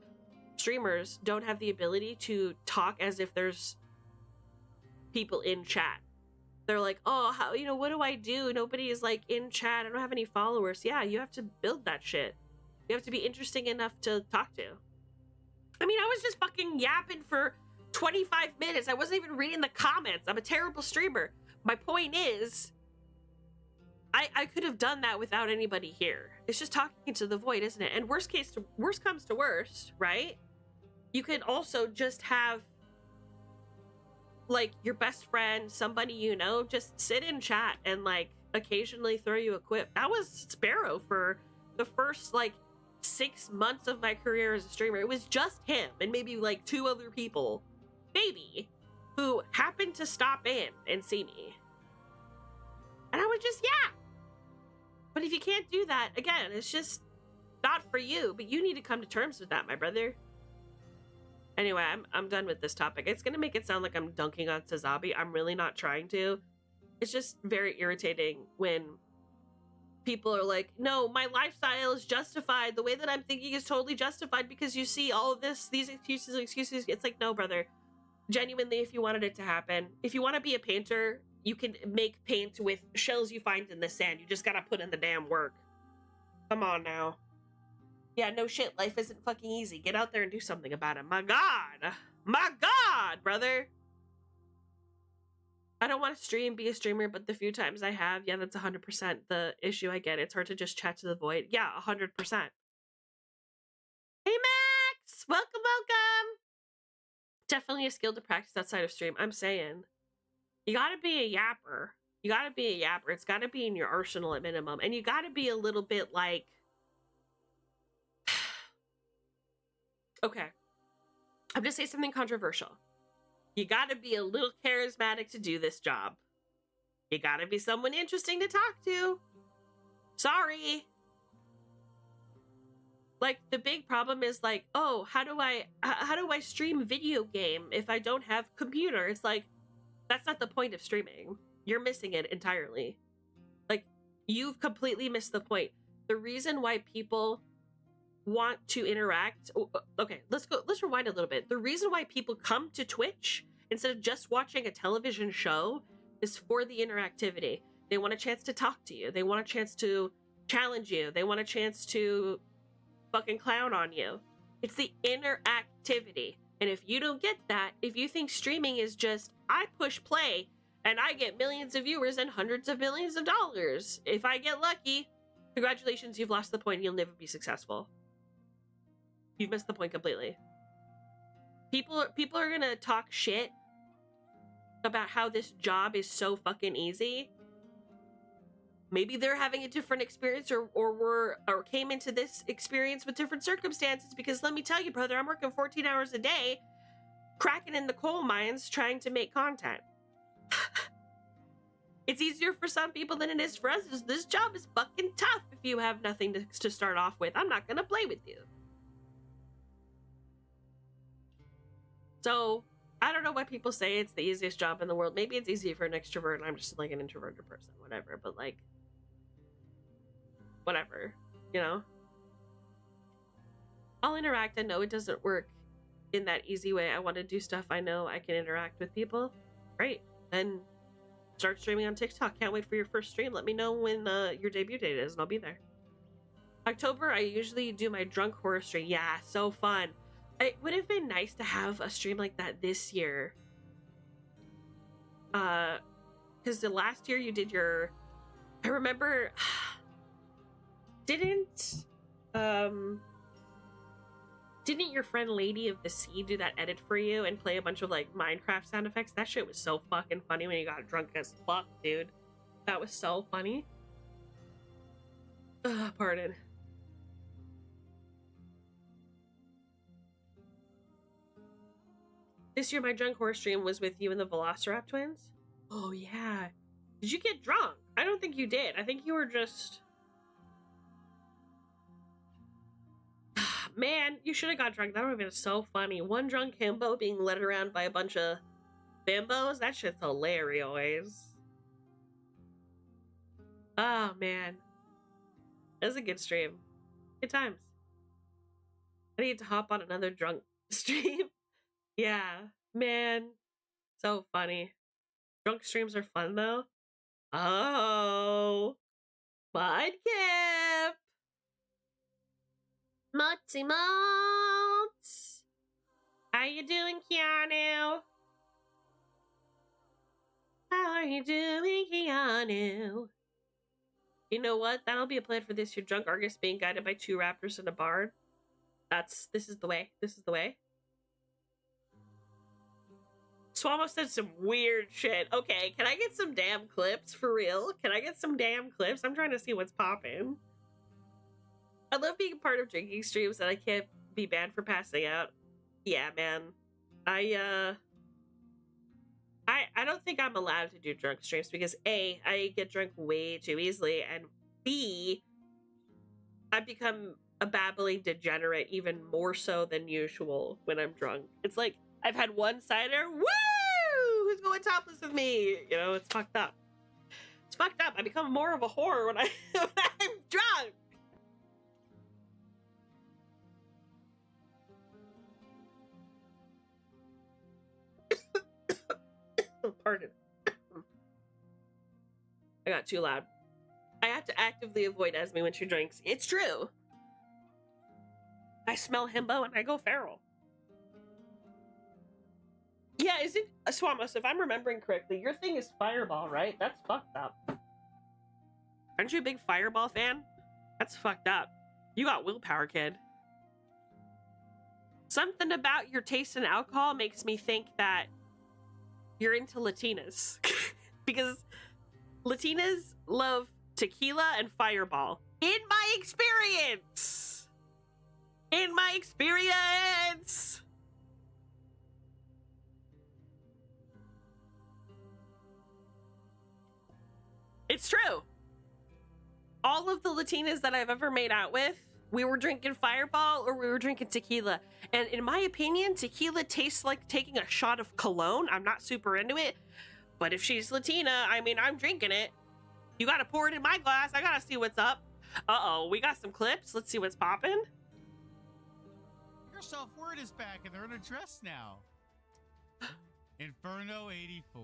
streamers don't have the ability to talk as if there's people in chat. They're like, oh, how, you know, what do I do? Nobody is like in chat. I don't have any followers. Yeah, you have to build that shit. You have to be interesting enough to talk to. I mean, I was just fucking yapping for 25 minutes. I wasn't even reading the comments. I'm a terrible streamer. My point is, I could have done that without anybody here. It's just talking to the void, isn't it? And worst comes to worst, right? You could also just have, like, your best friend, somebody you know, just sit in chat and, like, occasionally throw you a quip. That was Sparrow for the first, like, 6 months of my career as a streamer. It was just him and maybe, like, 2 other people, maybe, who happened to stop in and see me. And I would just, yeah. But if you can't do that, again, it's just not for you. But you need to come to terms with that, my brother. Anyway, I'm done with this topic. It's going to make it sound like I'm dunking on Sazabi. I'm really not trying to. It's just very irritating when people are like, no, my lifestyle is justified. The way that I'm thinking is totally justified because you see all of this, these excuses. It's like, no, brother. Genuinely, if you wanted it to happen, if you want to be a painter, you can make paint with shells you find in the sand. You just gotta put in the damn work. Come on now. Yeah, no shit. Life isn't fucking easy. Get out there and do something about it. My God. My God, brother. I don't want to be a streamer, but the few times I have, yeah, that's 100% the issue I get. It's hard to just chat to the void. Yeah, 100%. Hey, Max! Welcome. Definitely a skill to practice outside of stream. I'm saying. You gotta be a yapper. It's gotta be in your arsenal at minimum. And you gotta be a little bit like... Okay. I'm gonna say something controversial. You gotta be a little charismatic to do this job. You gotta be someone interesting to talk to. Sorry. Like, the big problem is like, oh, how do I stream video game if I don't have computer? It's like, that's not the point of streaming. You're missing it entirely. Like, you've completely missed the point. The reason why people want to interact... Okay, let's rewind a little bit. The reason why people come to Twitch instead of just watching a television show is for the interactivity. They want a chance to talk to you. They want a chance to challenge you. They want a chance to fucking clown on you. It's the interactivity. And if you don't get that, if you think streaming is just, I push play and I get millions of viewers and hundreds of millions of dollars, if I get lucky, congratulations, you've lost the point. You'll never be successful. You've missed the point completely. People are gonna talk shit about how this job is so fucking easy. Maybe they're having a different experience or came into this experience with different circumstances, because let me tell you, brother, I'm working 14 hours a day, cracking in the coal mines, trying to make content. It's easier for some people than it is for us. This job is fucking tough if you have nothing to start off with. I'm not gonna play with you. So, I don't know why people say it's the easiest job in the world. Maybe it's easy for an extrovert and I'm just like an introverted person, whatever, but like, whatever, you know? I'll interact. I know it doesn't work in that easy way. I want to do stuff I know I can interact with people. Great. Then start streaming on TikTok. Can't wait for your first stream. Let me know when your debut date is and I'll be there. October, I usually do my drunk horror stream. Yeah, so fun. It would have been nice to have a stream like that this year. Because the last year you did your... I remember... Didn't... Didn't your friend Lady of the Sea do that edit for you and play a bunch of like Minecraft sound effects? That shit was so fucking funny when you got drunk as fuck, dude. That was so funny. Ugh, pardon. This year my drunk horse stream was with you and the Velociraptor twins. Oh yeah. Did you get drunk? I don't think you did. I think you were just... Man, you should have got drunk. That would have been so funny. One drunk himbo being led around by a bunch of bimbos. That shit's hilarious. Oh, man. It was a good stream. Good times. I need to hop on another drunk stream. Yeah, man. So funny. Drunk streams are fun, though. Oh. Mudkip. Mutsy Muts. How you doing, Keanu? How are you doing, Keanu? You know what? That'll be a plan for this year. Drunk Argus being guided by 2 raptors and a bard. This is the way. This is the way. Swamo said some weird shit. Okay, can I get some damn clips for real? Can I get some damn clips? I'm trying to see what's popping. I love being part of drinking streams and I can't be banned for passing out. Yeah, man. I don't think I'm allowed to do drunk streams because A, I get drunk way too easily, and B, I become a babbling degenerate even more so than usual when I'm drunk. It's like, I've had one cider, woo! Who's going topless with me? You know, it's fucked up. It's fucked up. I become more of a whore when, when I'm drunk. Pardon. I got too loud. I have to actively avoid Esme when she drinks. It's true. I smell himbo and I go feral. Yeah, is it Swamos? If I'm remembering correctly, your thing is Fireball, right? That's fucked up. Aren't you a big Fireball fan? That's fucked up. You got willpower, kid. Something about your taste in alcohol makes me think that you're into Latinas. Because Latinas love tequila and Fireball. In my experience! In my experience! It's true. All of the Latinas that I've ever made out with, we were drinking Fireball or we were drinking tequila. And in my opinion, tequila tastes like taking a shot of cologne. I'm not super into it. But if she's Latina, I mean, I'm drinking it. You gotta pour it in my glass. I gotta see what's up. Uh-oh, we got some clips. Let's see what's popping. Your self-word is back and they're in a dress now. Inferno 84.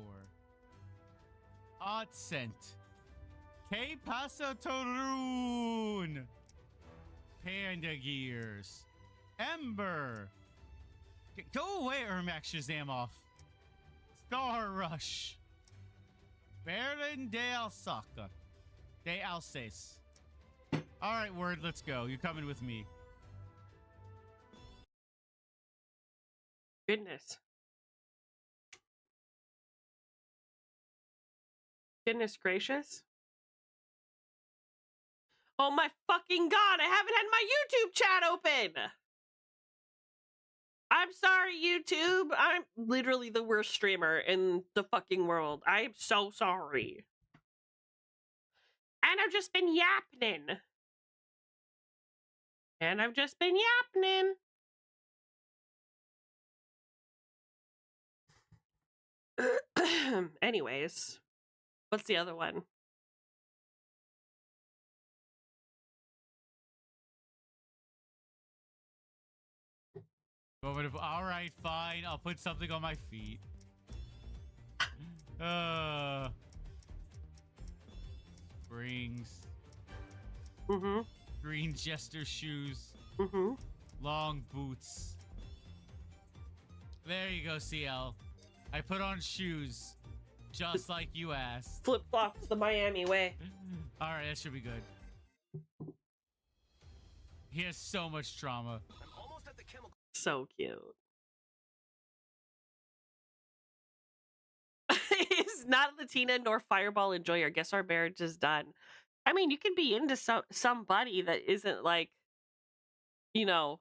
Odd Scent. Que Paso Torun. Panda Gears. Ember. Go away, Ermac Shazam off. Star Rush. Berlin de Alsaca. De Alsace. Alright, Word, let's go. You're coming with me. Goodness. Goodness gracious. Oh my fucking god, I haven't had my YouTube chat open! I'm sorry, YouTube. I'm literally the worst streamer in the fucking world. I'm so sorry. And I've just been yapping. And I've just been yapping. Anyways, what's the other one? All right, fine. I'll put something on my feet. Rings. Mm-hmm. Green jester shoes. Mm-hmm. Long boots. There you go, CL. I put on shoes. Just like you asked. Flip-flops the Miami way. Alright, that should be good. He has so much trauma. I'm almost at the chemical So cute. Is not Latina nor Fireball enjoyer. Guess our marriage is done. I mean, you can be into somebody that isn't like, you know,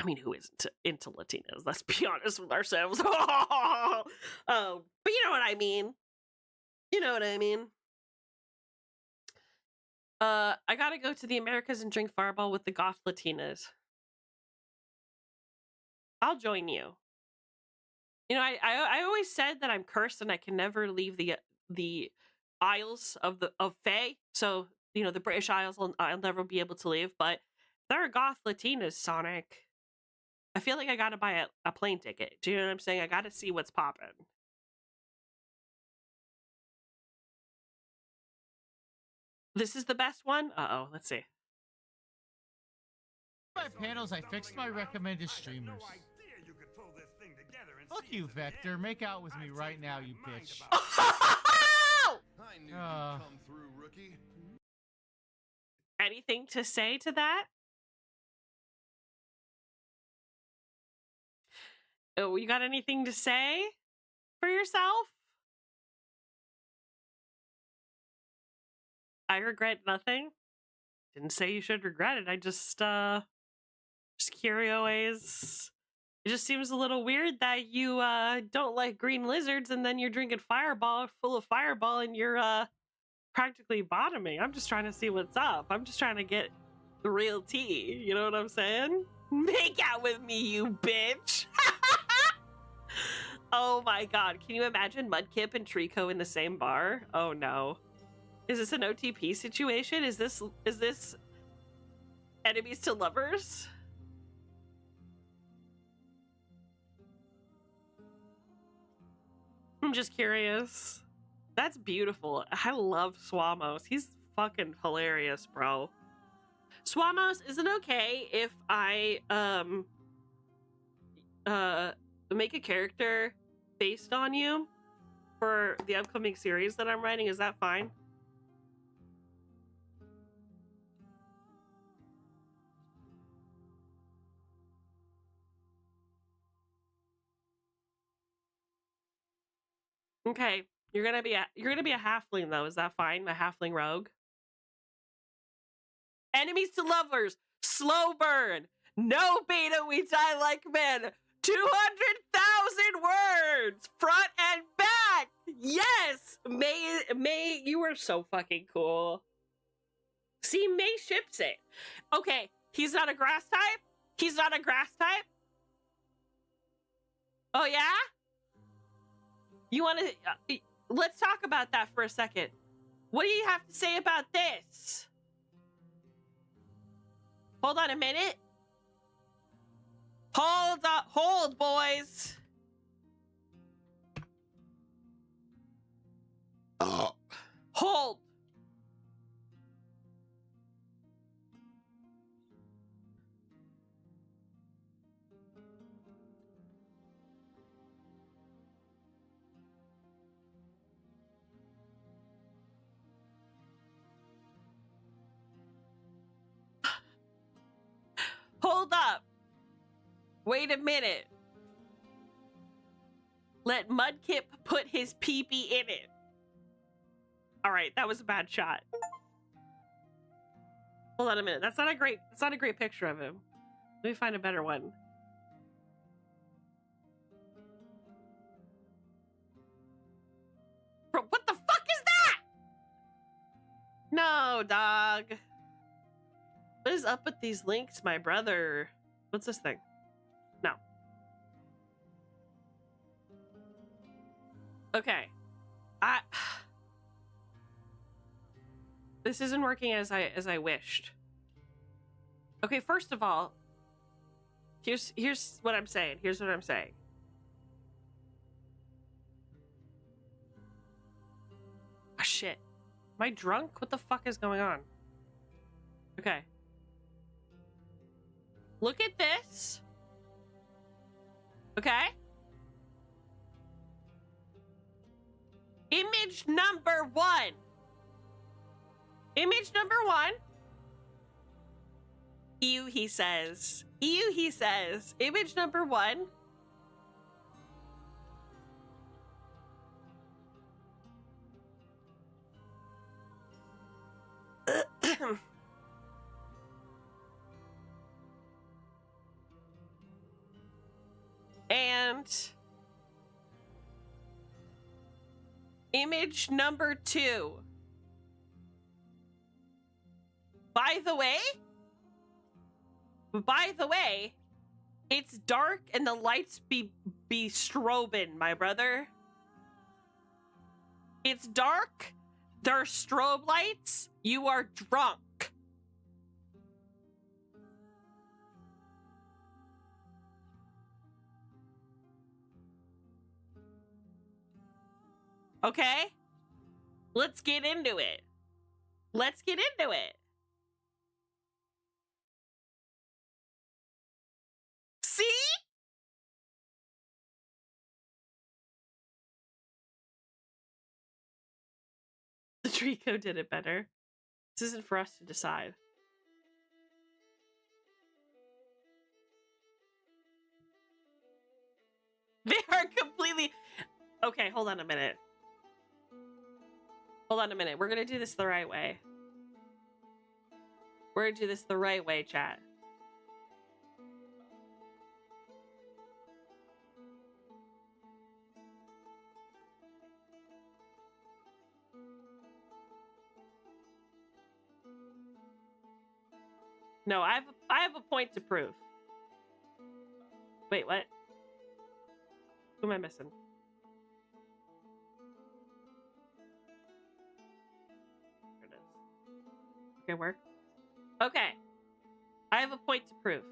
I mean, who isn't into Latinas? Let's be honest with ourselves. But you know what I mean. You know what I mean. I gotta go to the Americas and drink Fireball with the goth Latinas. I'll join you. You know, I always said that I'm cursed and I can never leave the Isles of Fae. So, you know, the British Isles I'll never be able to leave. But there are goth Latinas, Sonic. I feel like I gotta buy a plane ticket. Do you know what I'm saying? I gotta see what's poppin'. This is the best one? Uh-oh, let's see. My panels, I fixed my recommended streamers. Fuck you, Vector. Make out with me right now, you bitch. I knew you'd come through, rookie. Anything to say to that? Oh, you got anything to say for yourself? I regret nothing. Didn't say you should regret it. I just curious. It just seems a little weird that you don't like green lizards and then you're drinking Fireball full of Fireball and you're practically bottoming. I'm just trying to see what's up. I'm just trying to get the real tea. You know what I'm saying? Make out with me, you bitch. Oh my god. Can you imagine Mudkip and Trico in the same bar? Oh no. Is this an OTP situation? Is this enemies to lovers? I'm just curious. That's beautiful. I love Swamos. He's fucking hilarious, bro. Swamos, is it okay if I make a character based on you for the upcoming series that I'm writing? Is that fine? Okay, you're gonna be a halfling though. Is that fine? A halfling rogue. Enemies to lovers. Slow burn. No beta. We die like men. 200,000 words, front and back. Yes, May, you are so fucking cool. See, May ships it. Okay, he's not a grass type. He's not a grass type. Oh yeah. You want to? Let's talk about that for a second. What do you have to say about this? Hold on a minute. Hold up, hold, boys. Hold. Hold up. Wait a minute. Let Mudkip put his pee-pee in it. All right, that was a bad shot. Hold on a minute. That's not a great picture of him. Let me find a better one. Bro, what the fuck is that? No, dog. What is up with these links, my brother? What's this thing? No. Okay. This isn't working as I wished. Okay, first of all, here's what I'm saying. Here's what I'm saying. Ah, shit. Am I drunk? What the fuck is going on? Okay. Look at this. Okay. Image number 1. Image number 1. Ew, he says. Ew, he says. Image number 1. And image number 2. By the way, it's dark and the lights be strobing, my brother. It's dark. There are strobe lights. You are drunk. Okay? Let's get into it. Let's get into it. See? The Trico did it better. This isn't for us to decide. They are completely... Okay, hold on a minute. Hold on a minute. We're gonna do this the right way. We're gonna do this the right way, chat. No, I have a point to prove. Wait, what? Who am I missing? There it is. Okay, work. Okay. I have a point to prove.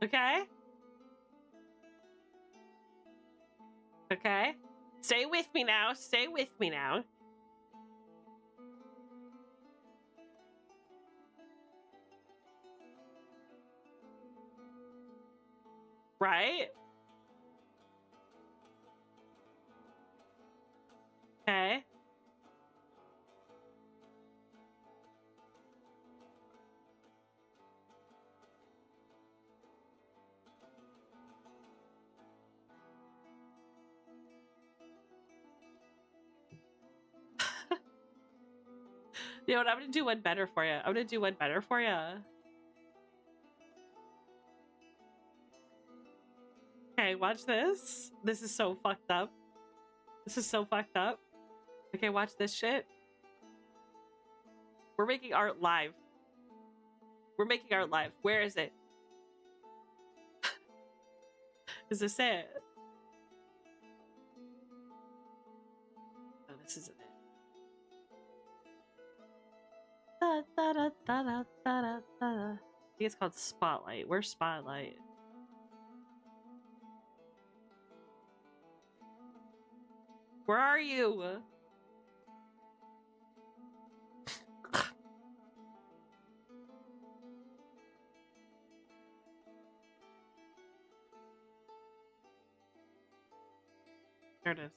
Okay? Okay? Stay with me now. Stay with me now. Right? Okay. You know what? I'm gonna do one better for you. I'm gonna do one better for you. Okay, watch this. This is so fucked up. This is so fucked up. Okay, watch this shit. We're making art live. We're making art live. Where is it? Is this it? No, this isn't it. Da, da, da, da, da, da, da. I think it's called Spotlight. Where's Spotlight? Where are you? There it is.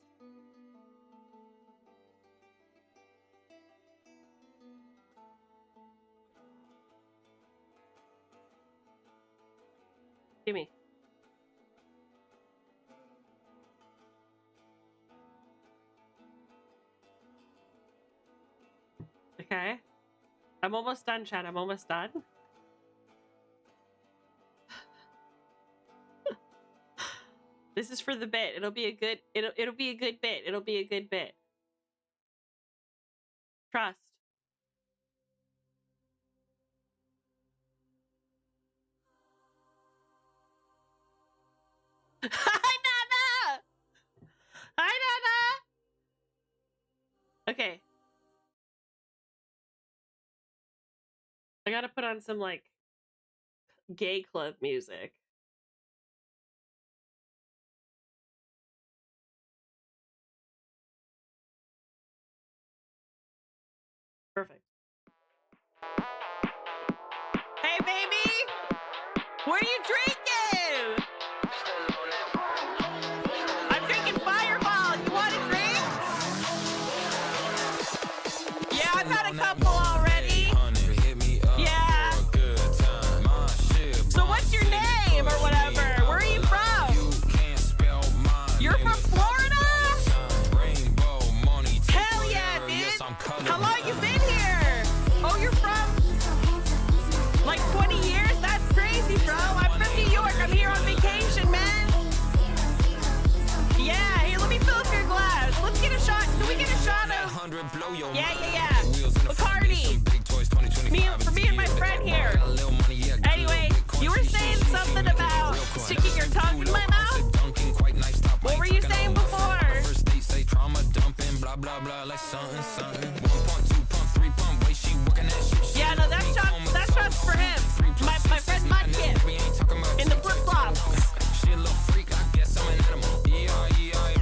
Gimme. Okay. I'm almost done, chat. I'm almost done. This is for the bit. It'll be a good it'll be a good bit. It'll be a good bit. Trust. Hi, Nana! Hi, Nana! Okay. I gotta put on some, like, gay club music. Perfect. Hey, baby! What are you drinking? I'm drinking Fireball. You want a drink? blah blah like something something. 1 pump, 2 pump, 3 pump, way she working that shit. Yeah, no, that shot's for him. My friend Mudkip in the flip flops. She a little freak, I guess I'm an animal. Yeah.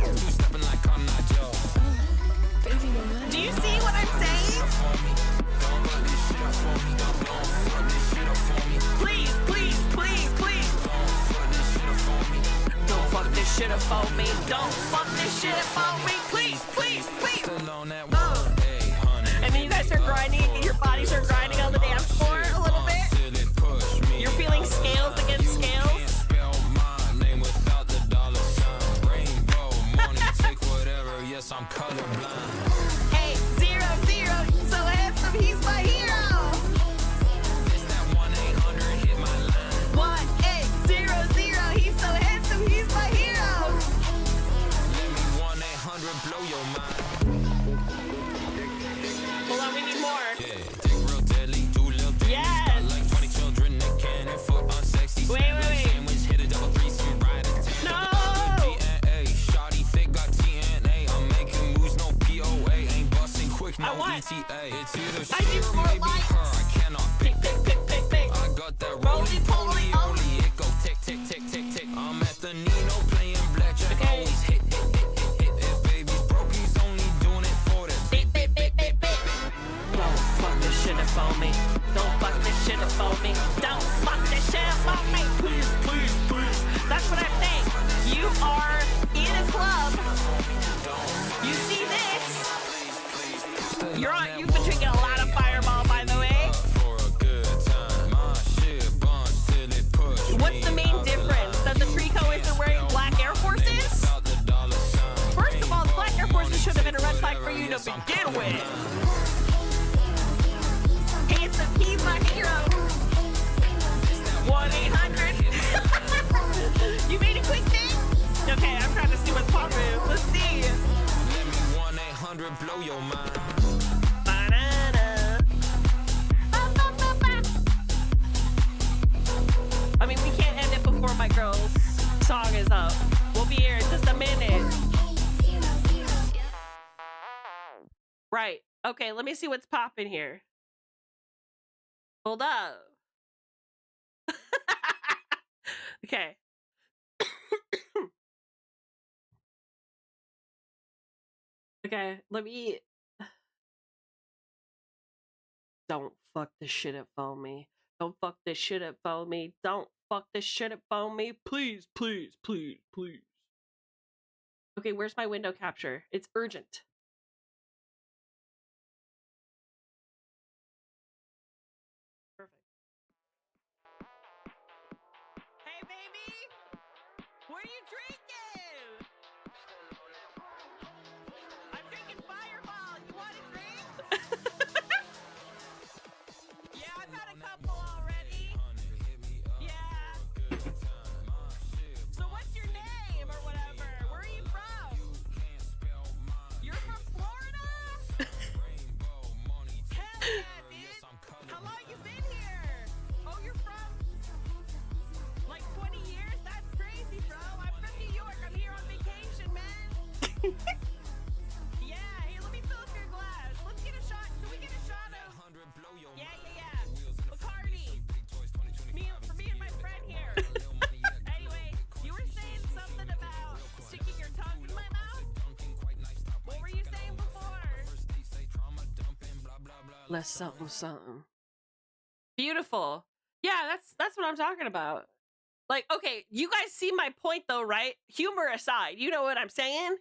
2 stepping like Cotton Eye Joe. Do you see what I'm saying? Please. Don't fuck this shit up for me. Don't fuck this shit up for me. Please. And then you guys are grinding. Your bodies are grinding on the dance floor a little bit. You're feeling scales against scales. Yes, I'm colorblind. 800, so handsome, he's my hero. It's that 1-800, hit my line. 1800, he's so handsome, he's my hero. Let me 1-800 blow your mind. Hold on, we need more. Yeah, dick real deadly, do little things. Yes. Got like 20 children that can and foot unsexy. Wait. Sandwich, hit a double threesome, ride a 10. No. DNA, shawty thick, got TNA. I'm making moves, no POA. Ain't busting quick, no I want. ETA. It's either I she need or more maybe lights. her. I cannot pick. Pick. I got that Roly poly, roly-poly. It go tick. I'm at the Nino playing blackjack. Okay. Always hit. If baby's broke, he's only doing it for that. Beep. Don't fuck this shit up for me. Don't fuck this shit up for me. Don't fuck this shit up for me. Please. That's what I'm saying. You are in a club. You see this. You've been drinking a lot of Fireball, by the way. For a good time. My shit bumps till it push. What's the main difference? That the Trico isn't wearing black Air Forces? First of all, the black Air Forces should have been a red flag for you to begin with. He's my hero. 1-800. You made a quick thing? Okay, I'm trying to see what's poppin'. Let's see. Let me 1-800 blow your mind. Banana. I mean, we can't end it before my girl's song is up. We'll be here in just a minute. Right. Okay, let me see what's popping here. Hold up. Okay. Okay, let me... Don't fuck this shit up for me. Don't fuck this shit up for me. Don't fuck this shit up for me. Please. Okay, where's my window capture? It's urgent. Perfect. Hey, baby! What are you drinking? I'm drinking Fireball. You want a drink? Yeah, I've had a couple already. Yeah. So what's your name or whatever? Where are you from? You're from Florida? Hell yeah, dude. How long you been here? Oh, you're from like 20 years? That's crazy, bro. I'm from New York. I'm here on vacation, man. Yeah, hey, let me fill up your glass. Let's get a shot. Can we get a shot of... Yeah. Bacardi. For me and my friend here. Anyway, you were saying something about sticking your tongue in my mouth? What were you saying before? Less something. Beautiful. Yeah, that's what I'm talking about. Like, okay, you guys see my point though, right? Humor aside, you know what I'm saying?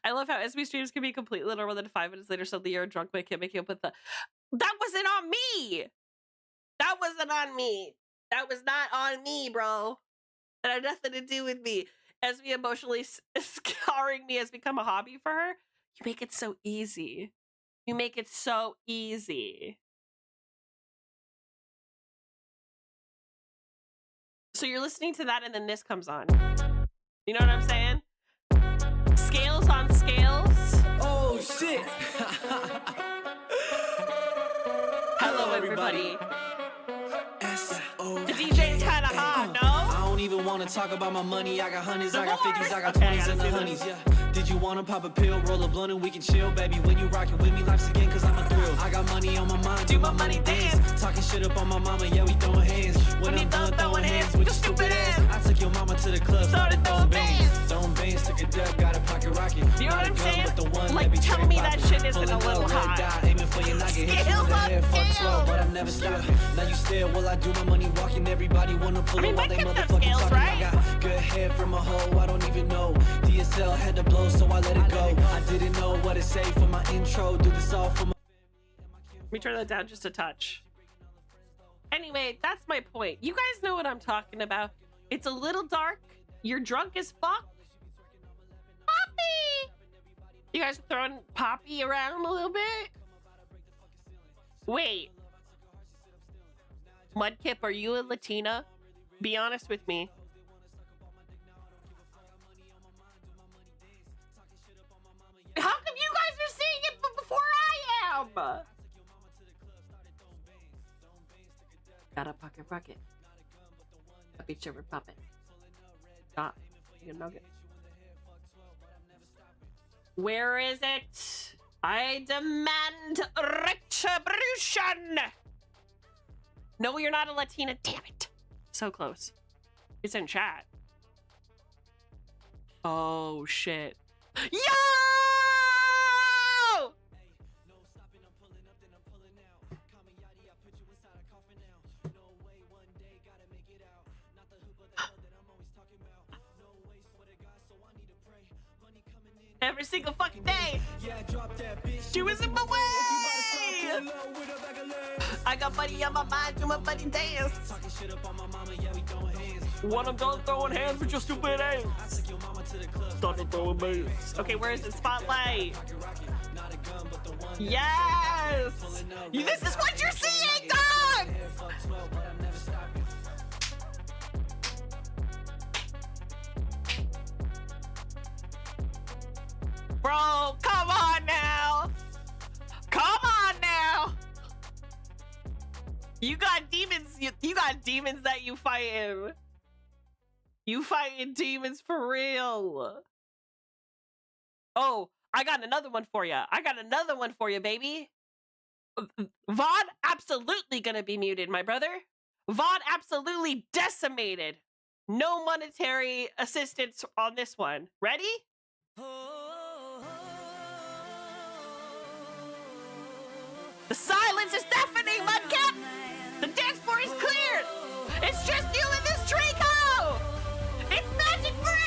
I love how SB streams can be completely literal, then 5 minutes later suddenly you're drunk, but I can't make you up with the... That wasn't on me! That wasn't on me! That was not on me, bro! That had nothing to do with me. SB emotionally scarring me has become a hobby for her. You make it so easy. You make it so easy. So you're listening to that and then this comes on. You know what I'm saying? Scales on scales. Oh shit! Hello everybody. S-O-K. The DJ's kinda hot, no? I don't even want wanna talk about my money? I got hundreds, I got 50s, I got 20s and the honeys, yeah. Did you wanna pop a pill, roll a blunt and we can chill, baby? When you rockin' with me, life's again, cause I'm a thrill. I got money on my mind, do my money dance. Talking shit up on my mama, yeah, we throwing hands. When I'm done throwing hands with your stupid ass, I took your mama to the club, started throwing bands. Throwing bands, took a dub, got a pocket rocket. You know what I'm saying? Like, tell me that shit isn't a little hot. Aiming for your nugget, hit you in the head, fuck slow, but I never stop. Now you stare while I do my money walking. Everybody wanna pull it while they motherfucking talking. Right? I got good hair from a hoe, I don't even know. DSL had to blow, so I let it go. I didn't know what to say for my intro. Do this all for my. Let me turn that down just a touch. Anyway, that's my point. You guys know what I'm talking about. It's a little dark. You're drunk as fuck. Poppy! You guys throwing Poppy around a little bit? Wait. Mudkip, are you a Latina? Be honest with me. How come you guys are seeing it before I am? Got a pocket rocket. A beach over puppet. Got a nugget. Where is it? I demand retribution! No, you're not a Latina. Damn it. So close. It's in chat. Oh, shit. Yo! Every single fucking day. She was in my way. I got money on my mind, do my money dance. When I'm done throwing hands with your stupid ass. Started throwing bands. Okay, where is the spotlight? Yes! This is what you're seeing, dog! Bro, come on now! Come on now! You got demons, you got demons that you fighting. You fighting demons for real. Oh, I got another one for you. I got another one for you, baby. VOD absolutely gonna be muted, my brother. VOD absolutely decimated. No monetary assistance on this one. Ready? The silence is deafening, Mudcat! The dance floor is cleared! It's just you and this Draco! It's magic forever!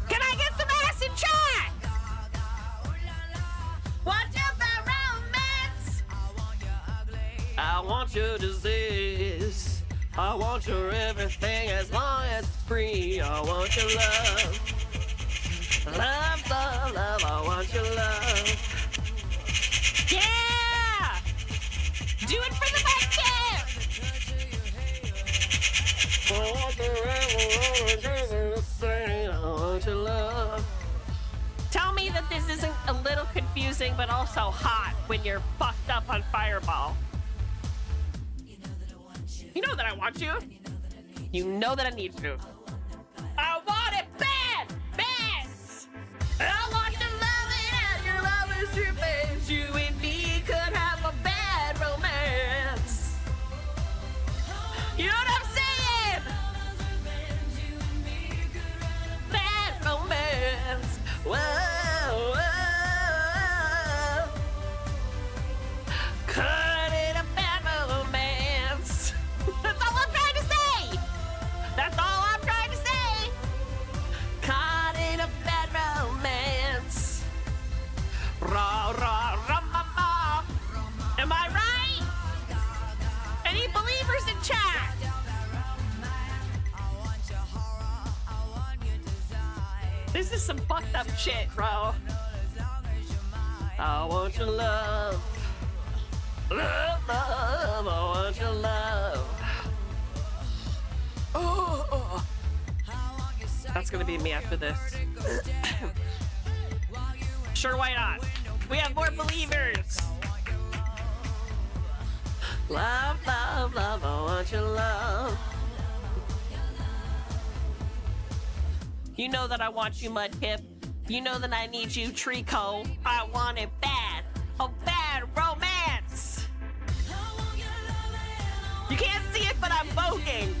Can I get some ass in chat? What's up, romance? I want your disease. I want your everything as long as it's free. I want your love. Love, love, love. I want your love. Yeah! Do it for the Mudkip! I want your love. Tell me that this isn't a little confusing, but also hot when you're fucked up on Fireball. You know that I want you. You know that I need you. I want it bad, bad. I want your love and your love is your face. You and me could have a bad romance. You know what I'm saying? Bad romance. Whoa, whoa. Cut it a bad romance. That's all I'm trying to say. That's all I'm trying to say. Caught in a bad romance. Rah, rah, rah, ma, ma. Am I right? Any believers in chat? This is some fucked up shit, bro. I want your love. Love, love, I want your love. Oh, that's that's gonna be me after this. Sure, why not? We have more believers. Love, love, love, I want your love. You know that I want you, Mudkip. You know that I need you, Trico. I want it bad. A bad romance. You can't see it, but I'm voguing.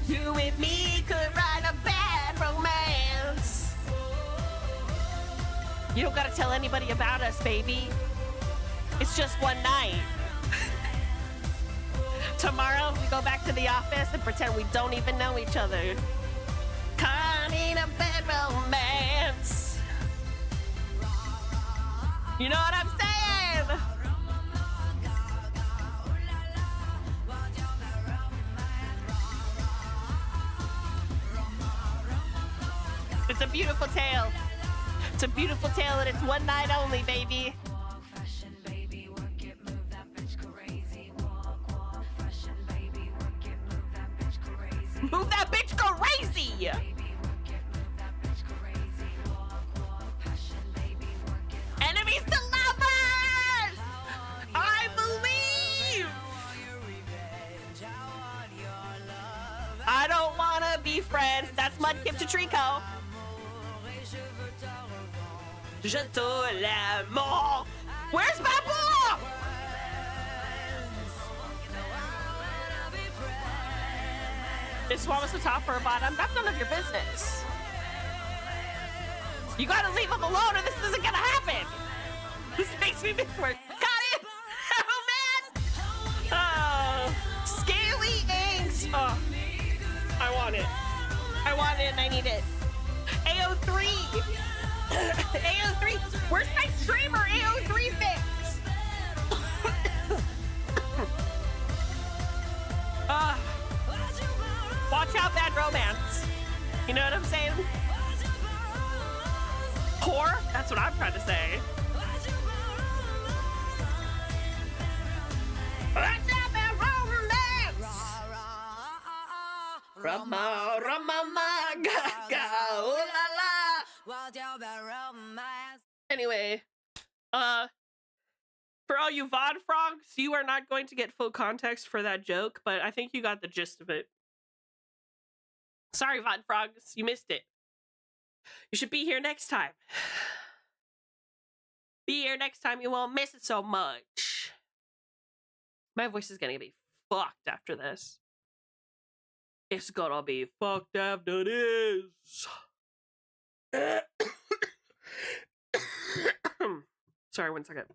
You and me could write a bad romance. You don't gotta tell anybody about us, baby. It's just one night. Tomorrow, we go back to the office and pretend we don't even know each other. Caught in a bad romance. You know what I'm saying? It's a beautiful tale. It's a beautiful tale and it's one night only, baby. Move that bitch crazy! Enemies to lovers! I believe! I don't wanna be friends. That's Mudkip to Trico. Je te l'amour. Where's my ball? Is Swamus a top or a bottom? That's none of your business. You gotta leave him alone or this isn't gonna happen. This makes me miss work. Got it! Oh, man! Oh, scaly eggs. Oh, I want it. I want it and I need it. AO3! AO3! Where's my streamer AO3 fix? Watch out, bad romance. You know what I'm saying? Whore? That's what I'm trying to say. Watch out, bad romance. Rama, rama, ga, ooh la la. Anyway, for all you VOD frogs, you are not going to get full context for that joke, but I think you got the gist of it. Sorry, VOD frogs, you missed it. You should be here next time. Be here next time, you won't miss it so much. My voice is gonna be fucked after this. It's gonna be fucked after this. Sorry, 1 second.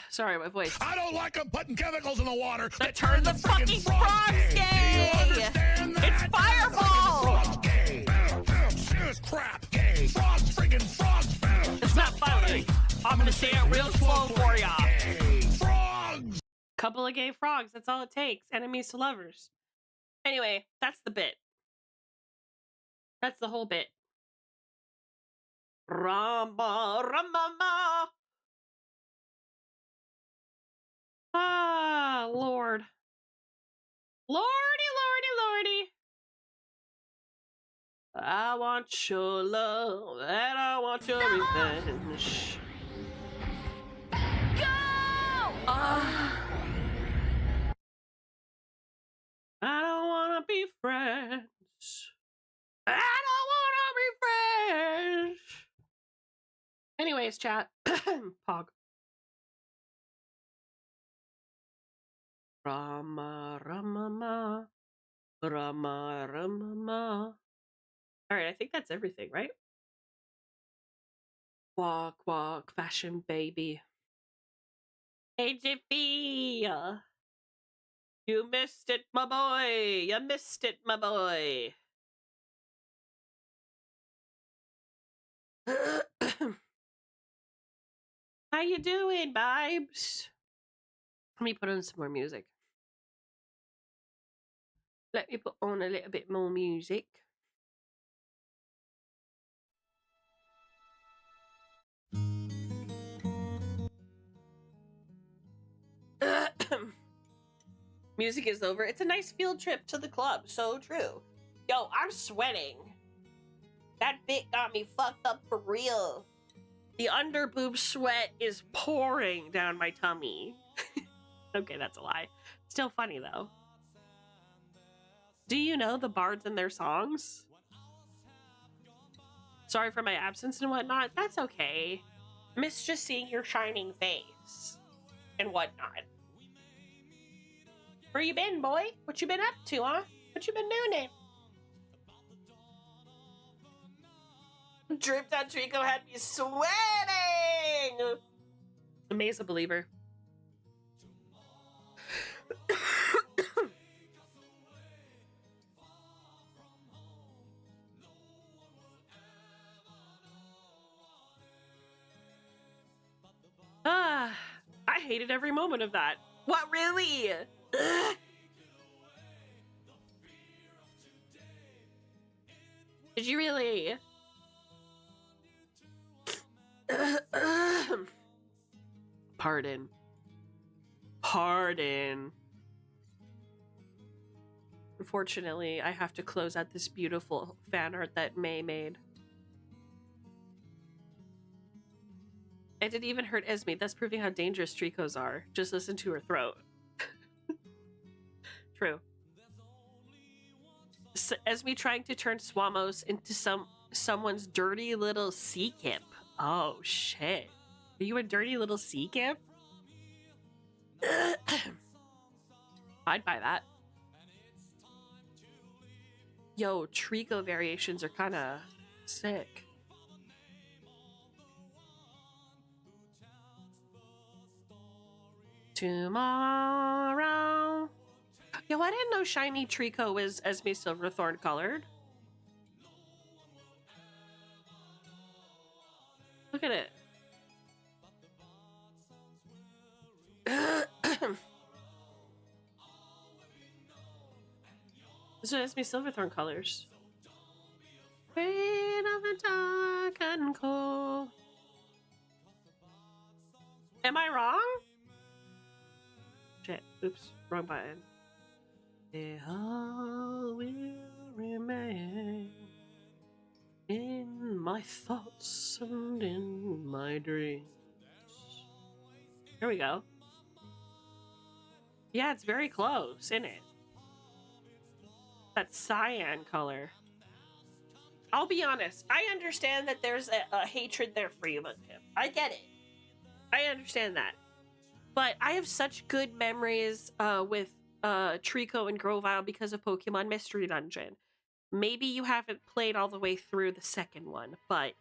Sorry, my voice. I don't like them putting chemicals in the water That turn the fucking frogs gay! It's Fireball! Serious crap gay. Frogs friggin' frogs. It's not funny. I'm gonna say it real slow for ya. Frogs. Couple of gay frogs, that's all it takes. Enemies to lovers. Anyway, that's the bit. That's the whole bit. Rama, Ramama. Ah, Lord. Lordy, lordy, lordy. I want your love and I want your revenge. Go! I don't wanna be friends. I don't wanna be friends. Anyways, chat. Pog. Rama, Ramama. Rama, Ramama. Alright, I think that's everything, right? Walk, walk, fashion baby. Hey, Jiffy! You missed it, my boy! You missed it, my boy! How you doing, vibes? Let me put on some more music. Let me put on a little bit more music. Music is over. It's a nice field trip to the club. So true. Yo, I'm sweating. That bit got me fucked up for real. The under boob sweat is pouring down my tummy. Okay, that's a lie. Still funny though. Do you know the bards and their songs? Sorry for my absence and whatnot. That's okay. Miss just seeing your shining face and whatnot. Where you been, boy? What you been up to, huh? What you been doing? Dripped on Trico had me sweating. Amaze a believer. I hated every moment of that. What, really? Ugh. Did you really? Pardon. Pardon. Unfortunately, I have to close out this beautiful fan art that May made. It didn't even hurt Esme, thus proving how dangerous Tricos are. Just listen to her throat. True. Esme trying to turn Swamos into someone's dirty little sea camp. Oh shit. Are you a dirty little sea camp? I'd buy that. Yo, Trico variations are kind of sick. Tomorrow. Yo, I didn't know Shiny Trico was Esme Silverthorn colored. Look at it. This is Esme Silverthorn colors. Queen of the dark and cold. Am I wrong? Shit. Oops. Wrong button. They all will remain in my thoughts and in my dreams. Here we go. Yeah, it's very close, isn't it? That cyan color. I'll be honest. I understand that there's a hatred there for you with him. I get it. I understand that. But I have such good memories with Trico and Grovyle because of Pokemon Mystery Dungeon. Maybe you haven't played all the way through the second one, but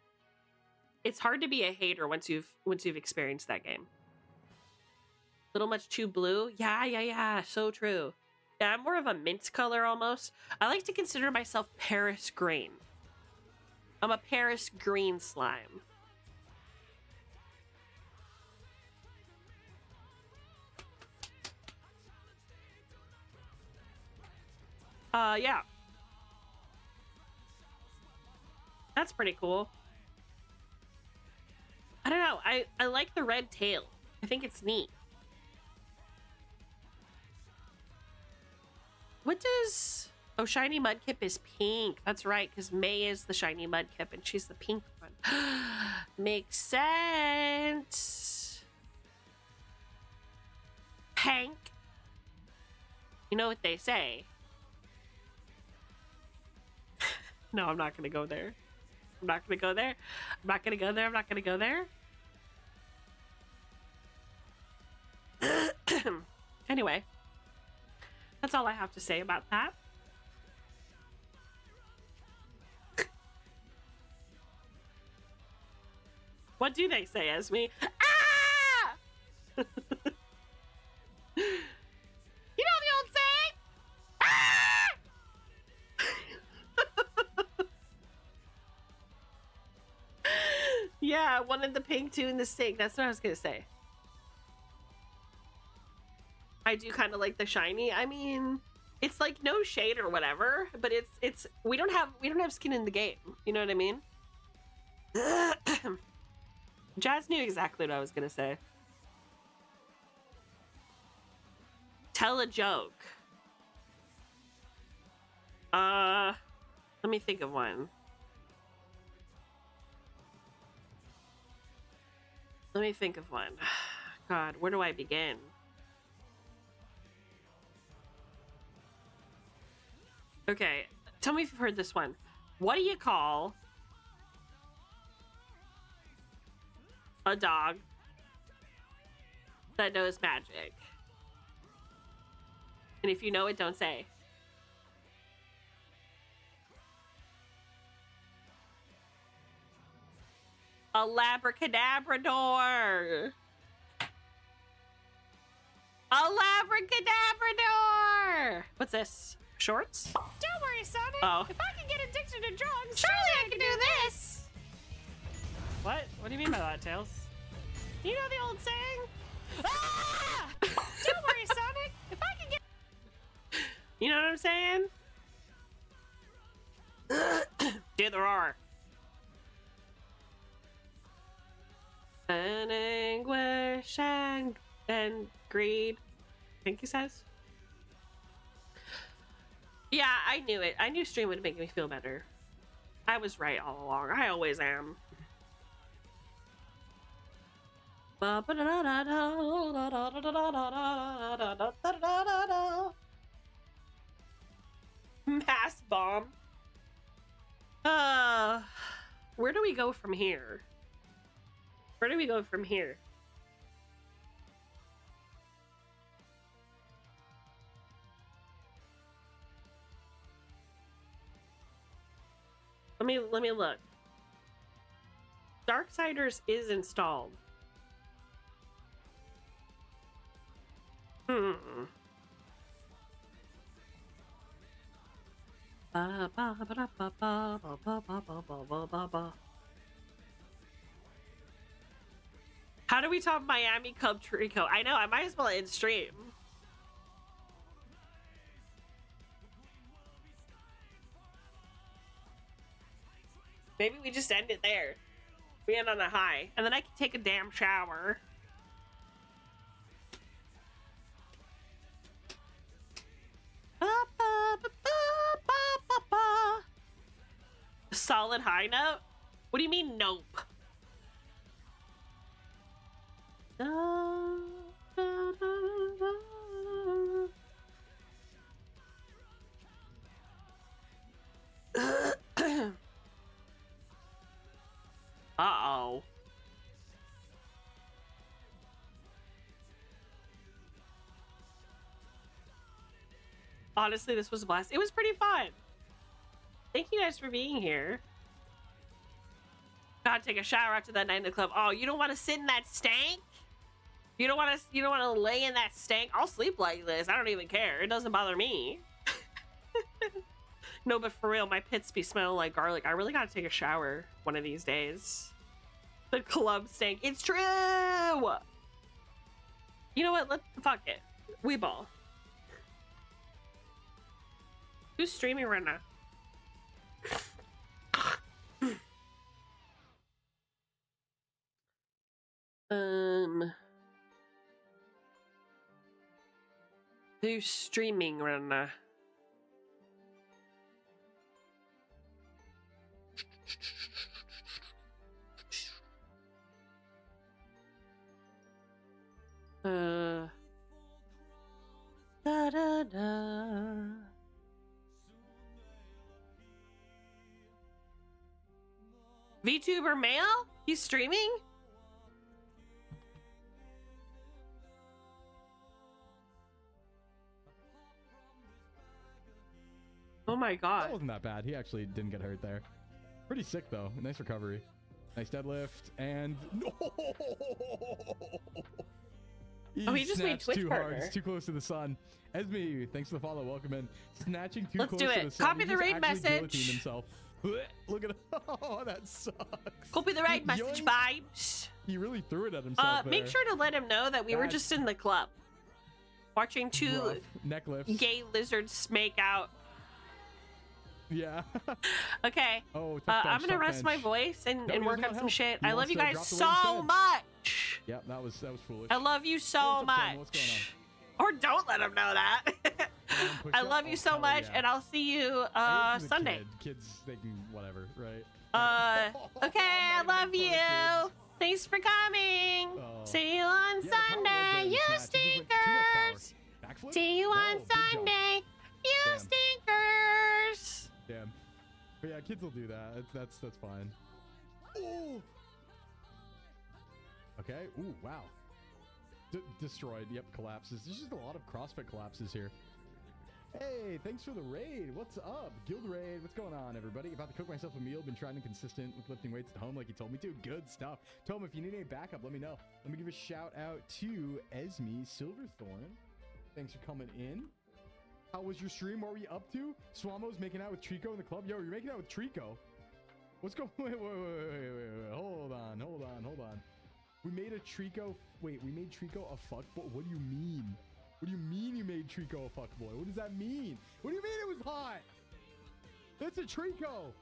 it's hard to be a hater once you've experienced that game. Little much too blue? Yeah, so true. Yeah, I'm more of a mint color almost. I like to consider myself Paris green. I'm a Paris green slime. Yeah. That's pretty cool. I don't know. I like the red tail. I think it's neat. What does... Oh, Shiny Mudkip is pink. That's right, because May is the Shiny Mudkip, and she's the pink one. Makes sense. Hank. You know what they say. No, I'm not going to go there. I'm not going to go there. I'm not going to go there. I'm not going to go there. Anyway. That's all I have to say about that. What do they say, Esme? Ah! You know the old saying? Ah! Yeah, one in the pink, two in the stink. That's what I was gonna say. I do kind of like the shiny. I mean, it's like no shade or whatever, but it's we don't have skin in the game. You know what I mean? Jazz knew exactly what I was gonna say. Tell a joke. Let me think of one. God, where do I begin? Okay, tell me if you've heard this one. What do you call a dog that knows magic? And if you know it, don't say. A labracadabrador. A labracadabrador. What's this? Shorts? Don't worry, Sonic. Oh. If I can get addicted to drugs, Surely I can do this. What? What do you mean by that, Tails? You know the old saying? Ah! Don't worry, Sonic. If I can get... You know what I'm saying? Do the roar. And anguish and greed. I think he says. Yeah, I knew it. I knew stream would make me feel better. I was right all along. I always am. Mass bomb. Where do we go from here? Where do we go from here? Let me look. Darksiders is installed. How do we top Miami Cub Trico? I know, I might as well end stream. Maybe we just end it there. We end on a high. And then I can take a damn shower. Solid high note? What do you mean, nope? Uh-oh. Honestly, this was a blast. It was pretty fun. Thank you guys for being here. Gotta take a shower after that night in the club. Oh, you don't want to sit in that stank? You don't want to lay in that stank? I'll sleep like this. I don't even care. It doesn't bother me. No, but for real, my pits be smelling like garlic. I really gotta take a shower one of these days. The club stank. It's true! You know what? Fuck it. We ball. Who's streaming right now? Who's streaming right now? Da da da. VTuber male? He's streaming? Oh my god. That wasn't that bad. He actually didn't get hurt there. Pretty sick though. Nice recovery. Nice deadlift and no. He just made Twitch too partner. hard. It's too close to the sun. Esme, thanks for the follow. Welcome in. Snatching too Let's close do to it. the sun. Copy He the just raid actually message. guillotined himself. Look at it. Oh, that sucks. Copy the raid message, Yoink. vibes. He really threw it at himself. Make there. sure to let him know that we were That's- just in the club. Watching two Rough. Neck lifts. gay lizards make out. Yeah. Okay. Oh, tough I'm bench, gonna tough rest my bench. voice and, No, and he work doesn't on want some help. shit. He I love wants you to guys drop the so weight instead. much. Yep, that was foolish. I love you so What's up, Tim? What's going much. Or don't let them know that. Push I up? love you Oh, so hell much, yeah. and I'll see you Hey, this is a Sunday. kid. Kids, they can whatever, right? Okay, I Not love even you. fun, kids. Thanks for coming. Oh. See you on Yeah, the power was there Sunday, in you this match. He just went too much power. stinkers. Backflip? See you No, on big jump. Sunday, you Damn. stinkers. Damn. But yeah, kids will do that. That's fine. Ooh. Okay. Ooh, wow. Destroyed. Yep, collapses. There's just a lot of CrossFit collapses here. Hey, thanks for the raid. What's up? Guild raid. What's going on, everybody? About to cook myself a meal. Been trying to be consistent with lifting weights at home like you told me to. Good stuff. Tom, if you need any backup, let me know. Let me give a shout out to Esme Silverthorn. Thanks for coming in. How was your stream? What were you up to? Swamo's making out with Trico in the club. Yo, you're making out with Trico. What's going on? Wait. Hold on. We made a Trico. Wait, we made Trico a fuckboy? What do you mean? What do you mean you made Trico a fuckboy? What does that mean? What do you mean it was hot? That's a Trico.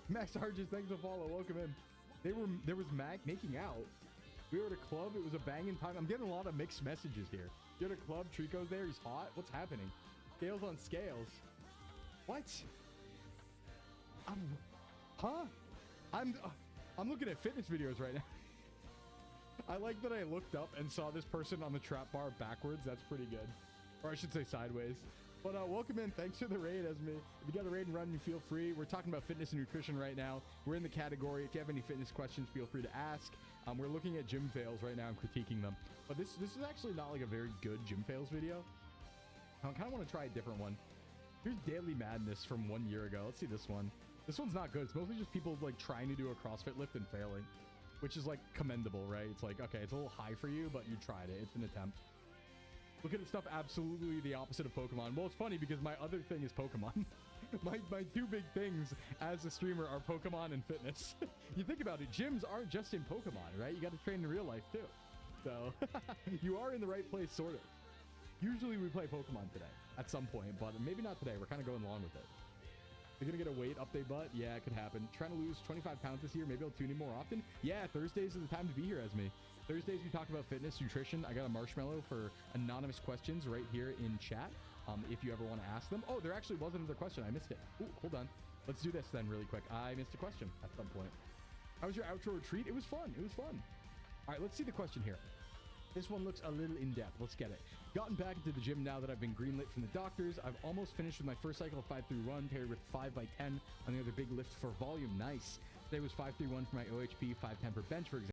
Max Arges, thanks for follow. Welcome in. There was making out. We were at a club. It was a banging time. I'm getting a lot of mixed messages here. You're at a club. Trico's there. He's hot. What's happening? Scales on scales. What? I'm looking at fitness videos right now. I like that I looked up and saw this person on the trap bar backwards. That's pretty good. Or I should say sideways. But welcome in. Thanks for the raid, Esme. If you got a raid and run, you feel free. We're talking about fitness and nutrition right now. We're in the category. If you have any fitness questions, feel free to ask. We're looking at gym fails right now and critiquing them. But this is actually not like a very good gym fails video. I kind of want to try a different one. Here's Daily Madness from 1 year ago. Let's see this one. This one's not good. It's mostly just people like trying to do a CrossFit lift and failing, which is like commendable, right? It's like, okay, it's a little high for you, but you tried it. It's an attempt. Look at the stuff absolutely the opposite of Pokemon. Well, it's funny because my other thing is Pokemon. my two big things as a streamer are Pokemon and fitness. You think about it, gyms aren't just in Pokemon, right? You got to train in real life too. So you are in the right place, sort of. Usually we play Pokemon today at some point, but maybe not today. We're kind of going along with it. You're gonna get a weight update, but yeah, it could happen. Trying to lose 25 pounds this year. Maybe I'll tune in more often. Yeah, Thursdays is the time to be here, Esme. Thursdays we talk about fitness, nutrition. I got a marshmallow for anonymous questions right here in chat. If you ever want to ask them. Oh, there actually was another question. I missed it. Ooh, hold on. Let's do this then really quick. I missed a question at some point. How was your outro retreat? It was fun. It was fun. All right, let's see the question here. This one looks a little in-depth. Let's get it. Gotten back into the gym now that I've been greenlit from the doctors. I've almost finished with my first cycle of 5-3-1 paired with 5x10 on the other big lift for volume. Nice. Today was 5-3-1 for my OHP, 5-10 for bench, for example.